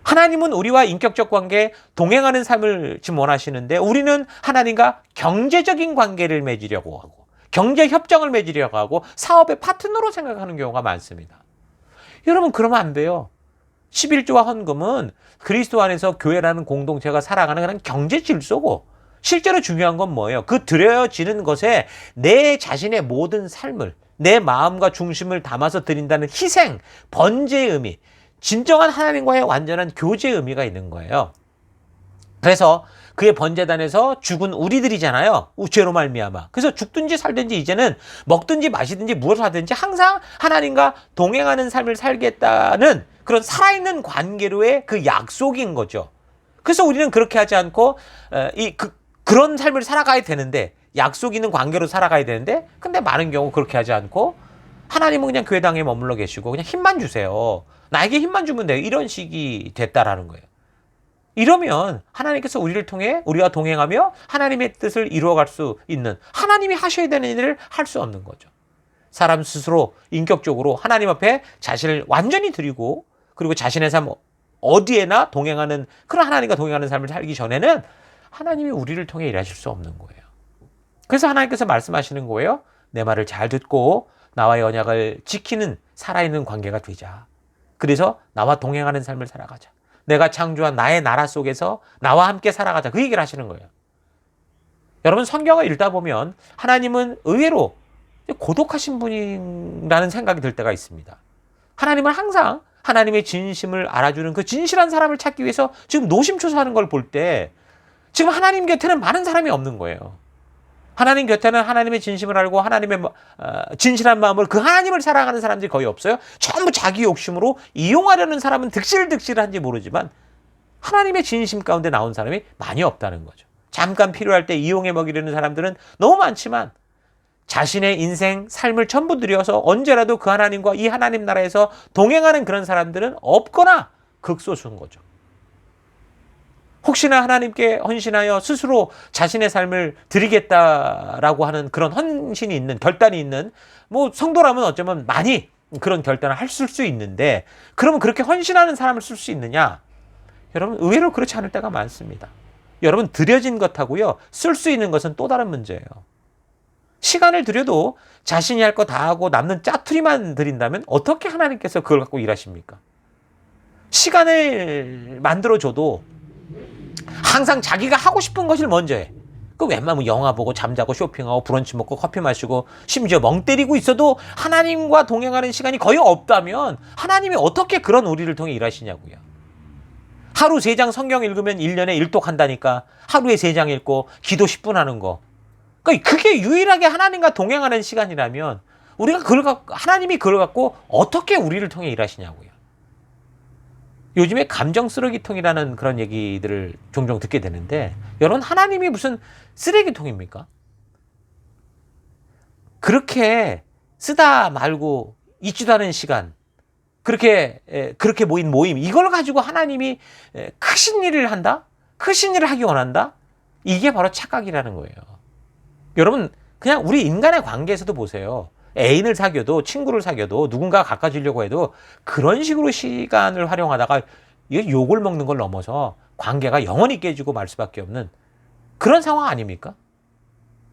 하나님은 우리와 인격적 관계, 동행하는 삶을 지금 원하시는데, 우리는 하나님과 경제적인 관계를 맺으려고 하고 경제 협정을 맺으려고 하고 사업의 파트너로 생각하는 경우가 많습니다. 여러분, 그러면 안 돼요. 11조와 헌금은 그리스도 안에서 교회라는 공동체가 살아가는 그런 경제 질서고, 실제로 중요한 건 뭐예요? 그 드려지는 것에 내 자신의 모든 삶을, 내 마음과 중심을 담아서 드린다는 희생, 번제의 의미, 진정한 하나님과의 완전한 교제의 의미가 있는 거예요. 그래서 그의 번제단에서 죽은 우리들이잖아요. 죄로 말미암아. 그래서 죽든지 살든지 이제는 먹든지 마시든지 무엇을 하든지 항상 하나님과 동행하는 삶을 살겠다는 그런 살아있는 관계로의 그 약속인 거죠. 그래서 우리는 그렇게 하지 않고 그런 삶을 살아가야 되는데, 약속 있는 관계로 살아가야 되는데, 근데 많은 경우 그렇게 하지 않고 하나님은 그냥 교회당에 머물러 계시고 그냥 힘만 주세요. 나에게 힘만 주면 돼요. 이런 식이 됐다라는 거예요. 이러면 하나님께서 우리를 통해 우리와 동행하며 하나님의 뜻을 이루어갈 수 있는, 하나님이 하셔야 되는 일을 할 수 없는 거죠. 사람 스스로 인격적으로 하나님 앞에 자신을 완전히 드리고, 그리고 자신의 삶 어디에나 동행하는, 그런 하나님과 동행하는 삶을 살기 전에는 하나님이 우리를 통해 일하실 수 없는 거예요. 그래서 하나님께서 말씀하시는 거예요. 내 말을 잘 듣고 나와의 언약을 지키는 살아있는 관계가 되자. 그래서 나와 동행하는 삶을 살아가자. 내가 창조한 나의 나라 속에서 나와 함께 살아가자. 그 얘기를 하시는 거예요. 여러분, 성경을 읽다 보면 하나님은 의외로 고독하신 분이라는 생각이 들 때가 있습니다. 하나님은 항상 하나님의 진심을 알아주는 그 진실한 사람을 찾기 위해서 지금 노심초사하는 걸 볼 때, 지금 하나님 곁에는 많은 사람이 없는 거예요. 하나님 곁에는 하나님의 진심을 알고 하나님의 진실한 마음으로 그 하나님을 사랑하는 사람들이 거의 없어요. 전부 자기 욕심으로 이용하려는 사람은 득실득실한지 모르지만 하나님의 진심 가운데 나온 사람이 많이 없다는 거죠. 잠깐 필요할 때 이용해 먹이려는 사람들은 너무 많지만, 자신의 인생, 삶을 전부 들여서 언제라도 그 하나님과 이 하나님 나라에서 동행하는 그런 사람들은 없거나 극소수인 거죠. 혹시나 하나님께 헌신하여 스스로 자신의 삶을 드리겠다라고 하는 그런 헌신이 있는, 결단이 있는, 뭐 성도라면 어쩌면 많이 그런 결단을 할 수 있는데, 그러면 그렇게 헌신하는 사람을 쓸 수 있느냐? 여러분, 의외로 그렇지 않을 때가 많습니다. 여러분, 드려진 것하고요, 쓸 수 있는 것은 또 다른 문제예요. 시간을 들여도 자신이 할 거 다 하고 남는 짜투리만 드린다면 어떻게 하나님께서 그걸 갖고 일하십니까? 시간을 만들어줘도 항상 자기가 하고 싶은 것을 먼저 해. 그 웬만하면 영화 보고 잠자고 쇼핑하고 브런치 먹고 커피 마시고 심지어 멍 때리고 있어도 하나님과 동행하는 시간이 거의 없다면 하나님이 어떻게 그런 우리를 통해 일하시냐고요. 하루 3장 성경 읽으면 1년에 1독 한다니까. 하루에 3장 읽고 기도 10분 하는 거. 그러니까 그게 유일하게 하나님과 동행하는 시간이라면 우리가 그걸 갖고, 하나님이 그걸 갖고 어떻게 우리를 통해 일하시냐고요. 요즘에 감정 쓰레기통이라는 그런 얘기들을 종종 듣게 되는데, 여러분, 하나님이 무슨 쓰레기통입니까? 그렇게 쓰다 말고 있지도 않은 시간, 그렇게 모인 모임, 이걸 가지고 하나님이 크신 일을 한다? 크신 일을 하기 원한다? 이게 바로 착각이라는 거예요. 여러분, 그냥 우리 인간의 관계에서도 보세요. 애인을 사귀어도, 친구를 사귀어도, 누군가가 가까워지려고 해도 그런 식으로 시간을 활용하다가 욕을 먹는 걸 넘어서 관계가 영원히 깨지고 말 수밖에 없는 그런 상황 아닙니까?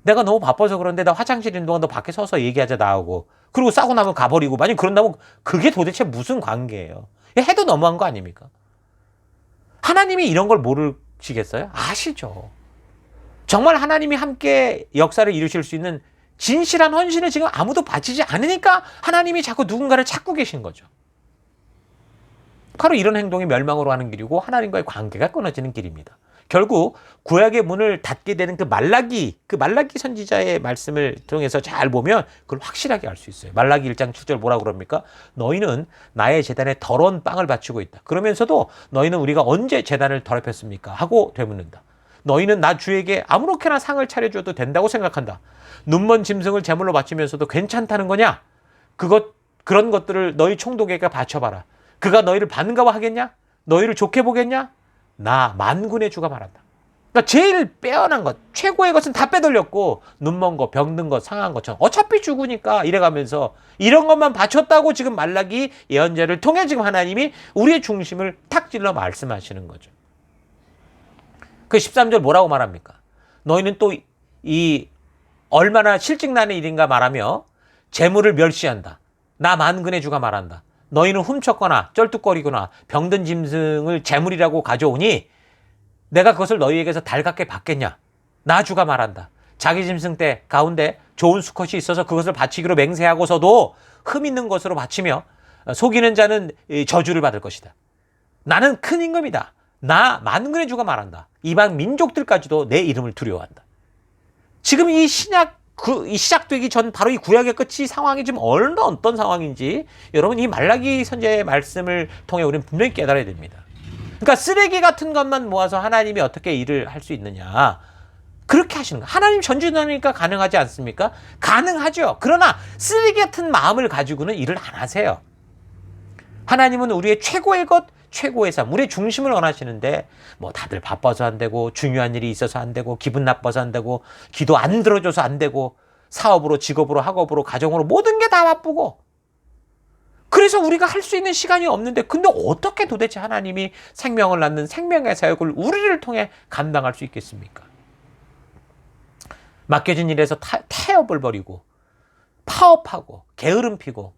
내가 너무 바빠서 그런데 나 화장실 있는 동안 너 밖에 서서 얘기하자 나오고, 그리고 싸고 나면 가버리고, 만약 그런다면 그게 도대체 무슨 관계예요? 해도 너무한 거 아닙니까? 하나님이 이런 걸 모르시겠어요? 아시죠? 정말 하나님이 함께 역사를 이루실 수 있는 진실한 헌신을 지금 아무도 바치지 않으니까 하나님이 자꾸 누군가를 찾고 계신 거죠. 바로 이런 행동이 멸망으로 가는 길이고 하나님과의 관계가 끊어지는 길입니다. 결국 구약의 문을 닫게 되는 그 말라기 선지자의 말씀을 통해서 잘 보면 그걸 확실하게 알 수 있어요. 말라기 1장 7절 뭐라고 그럽니까? 너희는 나의 제단에 더러운 빵을 바치고 있다. 그러면서도 너희는 우리가 언제 제단을 더럽혔습니까? 하고 되묻는다. 너희는 나 주에게 아무렇게나 상을 차려줘도 된다고 생각한다. 눈먼 짐승을 제물로 바치면서도 괜찮다는 거냐? 그런 것들을 너희 총독에게 바쳐봐라. 그가 너희를 반가워하겠냐? 너희를 좋게 보겠냐? 나 만군의 주가 말한다. 그러니까 제일 빼어난 것, 최고의 것은 다 빼돌렸고 눈먼 것, 병든 것, 상한 것처럼 어차피 죽으니까 이래가면서 이런 것만 바쳤다고 지금 말라기 예언자를 통해 지금 하나님이 우리의 중심을 탁 찔러 말씀하시는 거죠. 그 13절 뭐라고 말합니까? 너희는 또 이 얼마나 실직나는 일인가 말하며 재물을 멸시한다. 나 만군의 주가 말한다. 너희는 훔쳤거나 쩔뚝거리거나 병든 짐승을 재물이라고 가져오니 내가 그것을 너희에게서 달갑게 받겠냐? 나 주가 말한다. 자기 짐승 때 가운데 좋은 수컷이 있어서 그것을 바치기로 맹세하고서도 흠 있는 것으로 바치며 속이는 자는 저주를 받을 것이다. 나는 큰 임금이다. 나 만군의 주가 말한다. 이방 민족들까지도 내 이름을 두려워한다. 지금 이 시작되기 전 바로 이 구약의 끝이 상황이 지금 어떤 상황인지 여러분 이 말라기 선지자의 말씀을 통해 우리는 분명히 깨달아야 됩니다. 그러니까 쓰레기 같은 것만 모아서 하나님이 어떻게 일을 할 수 있느냐. 그렇게 하시는 거예요. 하나님 전지전능하니까 가능하지 않습니까? 가능하죠. 그러나 쓰레기 같은 마음을 가지고는 일을 안 하세요. 하나님은 우리의 최고의 것, 최고의 삶, 우리의 중심을 원하시는데 뭐 다들 바빠서 안 되고 중요한 일이 있어서 안 되고 기분 나빠서 안 되고 기도 안 들어줘서 안 되고 사업으로 직업으로 학업으로 가정으로 모든 게 다 바쁘고 그래서 우리가 할 수 있는 시간이 없는데 근데 어떻게 도대체 하나님이 생명을 낳는 생명의 사역을 우리를 통해 감당할 수 있겠습니까? 맡겨진 일에서 타협을 벌이고 파업하고 게으름 피고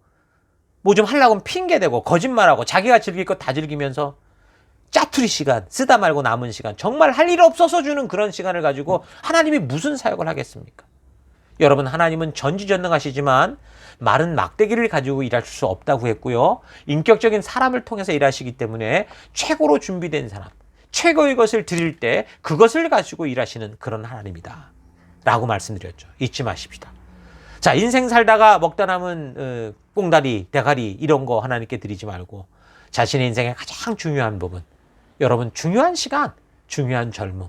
뭐 좀 하려고 하면 핑계대고 거짓말하고 자기가 즐길 것 다 즐기면서 짜투리 시간 쓰다 말고 남은 시간 정말 할 일 없어서 주는 그런 시간을 가지고 하나님이 무슨 사역을 하겠습니까? 여러분 하나님은 전지전능하시지만 마른 막대기를 가지고 일할 수 없다고 했고요. 인격적인 사람을 통해서 일하시기 때문에 최고로 준비된 사람, 최고의 것을 드릴 때 그것을 가지고 일하시는 그런 하나님이다 라고 말씀드렸죠. 잊지 마십시다. 자, 인생 살다가 먹다 남은 꽁다리, 대가리 이런 거 하나님께 드리지 말고 자신의 인생의 가장 중요한 부분, 여러분 중요한 시간, 중요한 젊음,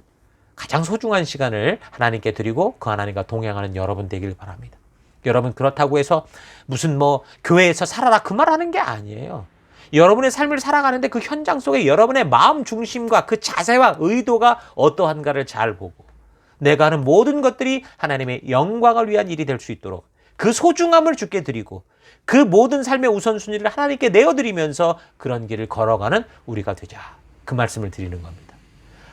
가장 소중한 시간을 하나님께 드리고 그 하나님과 동행하는 여러분 되길 바랍니다. 여러분 그렇다고 해서 무슨 뭐 교회에서 살아라 그 말하는 게 아니에요. 여러분의 삶을 살아가는데 그 현장 속에 여러분의 마음 중심과 그 자세와 의도가 어떠한가를 잘 보고 내가 하는 모든 것들이 하나님의 영광을 위한 일이 될 수 있도록 그 소중함을 주께 드리고 그 모든 삶의 우선순위를 하나님께 내어드리면서 그런 길을 걸어가는 우리가 되자. 그 말씀을 드리는 겁니다.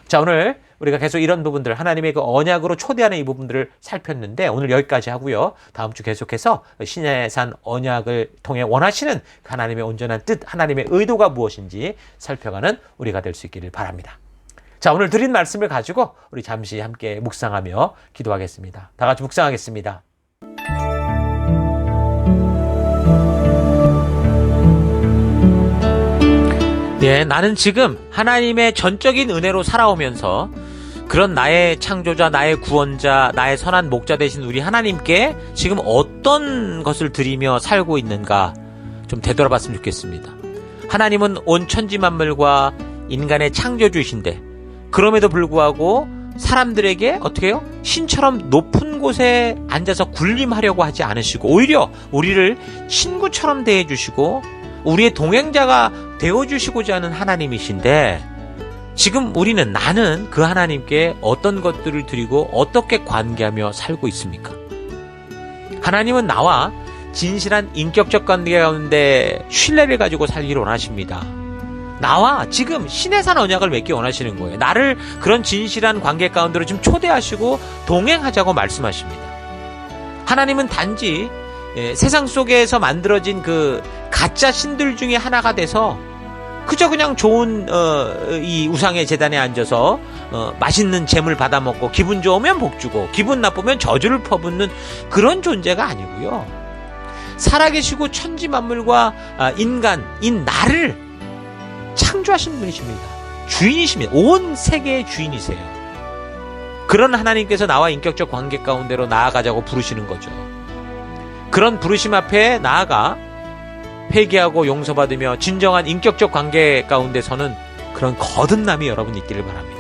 자, 오늘 우리가 계속 이런 부분들 하나님의 그 언약으로 초대하는 이 부분들을 살폈는데 오늘 여기까지 하고요. 다음 주 계속해서 신의 산 언약을 통해 원하시는 하나님의 온전한 뜻, 하나님의 의도가 무엇인지 살펴가는 우리가 될 수 있기를 바랍니다. 자, 오늘 드린 말씀을 가지고 우리 잠시 함께 묵상하며 기도하겠습니다. 다 같이 묵상하겠습니다. 예, 나는 지금 하나님의 전적인 은혜로 살아오면서 그런 나의 창조자, 나의 구원자, 나의 선한 목자 되신 우리 하나님께 지금 어떤 것을 드리며 살고 있는가 좀 되돌아봤으면 좋겠습니다. 하나님은 온 천지 만물과 인간의 창조주이신데 그럼에도 불구하고 사람들에게 어떻게 해요? 신처럼 높은 곳에 앉아서 군림하려고 하지 않으시고 오히려 우리를 친구처럼 대해주시고 우리의 동행자가 되어주시고자 하는 하나님이신데 지금 나는 그 하나님께 어떤 것들을 드리고 어떻게 관계하며 살고 있습니까? 하나님은 나와 진실한 인격적 관계 가운데 신뢰를 가지고 살기를 원하십니다. 나와 지금 신의 산 언약을 맺기 원하시는 거예요. 나를 그런 진실한 관계 가운데로 좀 초대하시고 동행하자고 말씀하십니다. 하나님은 단지 세상 속에서 만들어진 그 가짜 신들 중에 하나가 돼서 그저 그냥 좋은 이 우상의 제단에 앉아서 맛있는 재물 받아먹고 기분 좋으면 복주고 기분 나쁘면 저주를 퍼붓는 그런 존재가 아니고요. 살아계시고 천지 만물과 인간인 나를 창조하신 분이십니다. 주인이십니다. 온 세계의 주인이세요. 그런 하나님께서 나와 인격적 관계 가운데로 나아가자고 부르시는 거죠. 그런 부르심 앞에 나아가 회개하고 용서받으며 진정한 인격적 관계 가운데서는 그런 거듭남이 여러분 있기를 바랍니다.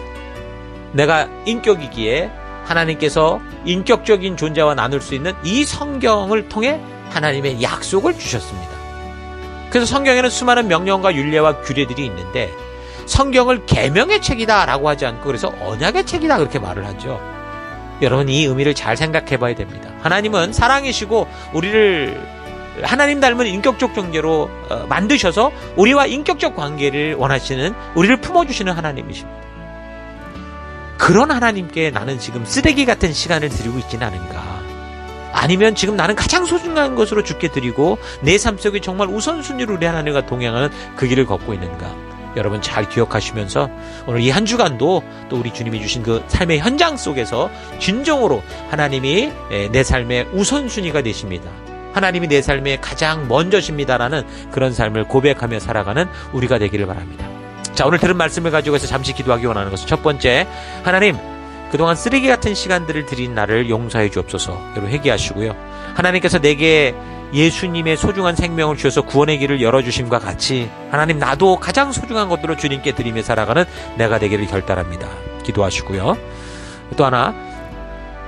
내가 인격이기에 하나님께서 인격적인 존재와 나눌 수 있는 이 성경을 통해 하나님의 약속을 주셨습니다. 그래서 성경에는 수많은 명령과 율례와 규례들이 있는데 성경을 계명의 책이다 라고 하지 않고 그래서 언약의 책이다 그렇게 말을 하죠. 여러분 이 의미를 잘 생각해 봐야 됩니다. 하나님은 사랑이시고 우리를 하나님 닮은 인격적 존재로 만드셔서 우리와 인격적 관계를 원하시는, 우리를 품어주시는 하나님이십니다. 그런 하나님께 나는 지금 쓰레기 같은 시간을 드리고 있지는 않은가? 아니면 지금 나는 가장 소중한 것으로 주께 드리고 내 삶 속에 정말 우선순위로 우리 하나님과 동행하는 그 길을 걷고 있는가? 여러분 잘 기억하시면서 오늘 이 한 주간도 또 우리 주님이 주신 그 삶의 현장 속에서 진정으로 하나님이 내 삶의 우선순위가 되십니다. 하나님이 내 삶의 가장 먼저십니다라는 그런 삶을 고백하며 살아가는 우리가 되기를 바랍니다. 자, 오늘 들은 말씀을 가지고 해서 잠시 기도하기 원하는 것은 첫 번째, 하나님 그동안 쓰레기 같은 시간들을 드린 나를 용서해 주옵소서. 여러분 회개하시고요. 하나님께서 내게 예수님의 소중한 생명을 주셔서 구원의 길을 열어주심과 같이 하나님 나도 가장 소중한 것들로 주님께 드리며 살아가는 내가 되기를 결단합니다. 기도하시고요. 또 하나,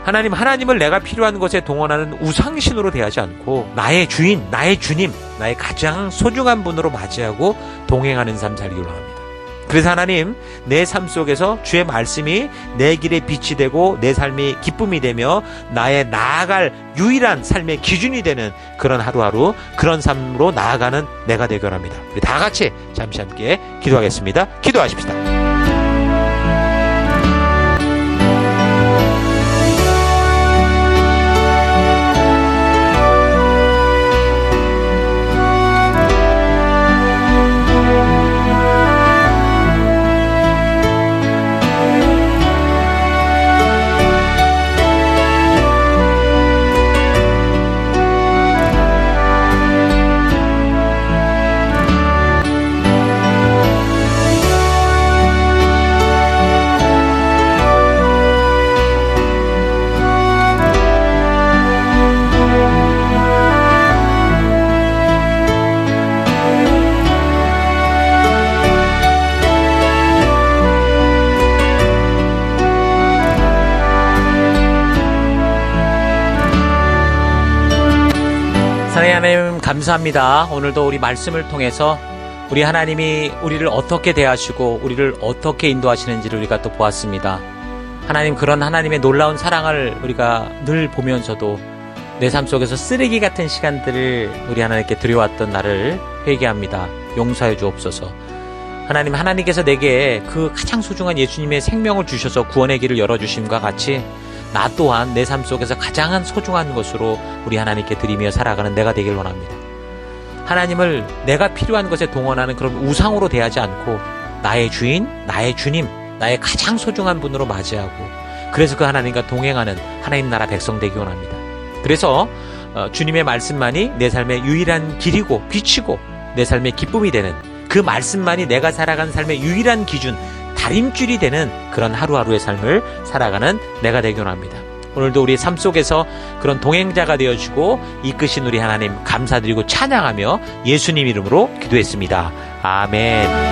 하나님을 내가 필요한 것에 동원하는 우상신으로 대하지 않고 나의 주인, 나의 주님, 나의 가장 소중한 분으로 맞이하고 동행하는 삶 살기를 원합니다. 그래서 하나님, 내 삶 속에서 주의 말씀이 내 길의 빛이 되고 내 삶이 기쁨이 되며 나의 나아갈 유일한 삶의 기준이 되는 그런 하루하루, 그런 삶으로 나아가는 내가 되길 원합니다. 우리 다 같이 잠시 함께 기도하겠습니다. 기도하십시다. 사랑하는 하나님 감사합니다. 오늘도 우리 말씀을 통해서 우리 하나님이 우리를 어떻게 대하시고 우리를 어떻게 인도하시는지를 우리가 또 보았습니다. 하나님, 그런 하나님의 놀라운 사랑을 우리가 늘 보면서도 내 삶 속에서 쓰레기 같은 시간들을 우리 하나님께 드려왔던 나를 회개합니다. 용서해 주옵소서. 하나님, 하나님께서 내게 그 가장 소중한 예수님의 생명을 주셔서 구원의 길을 열어주심과 같이 나 또한 내 삶 속에서 가장 소중한 것으로 우리 하나님께 드리며 살아가는 내가 되길 원합니다. 하나님을 내가 필요한 것에 동원하는 그런 우상으로 대하지 않고 나의 주인, 나의 주님, 나의 가장 소중한 분으로 맞이하고 그래서 그 하나님과 동행하는 하나님 나라 백성 되기 원합니다. 그래서 주님의 말씀만이 내 삶의 유일한 길이고 빛이고 내 삶의 기쁨이 되는 그 말씀만이 내가 살아간 삶의 유일한 기준, 다림줄이 되는 그런 하루하루의 삶을 살아가는 내가 되기 원합니다. 오늘도 우리 삶 속에서 그런 동행자가 되어주고 이끄신 우리 하나님 감사드리고 찬양하며 예수님 이름으로 기도했습니다. 아멘.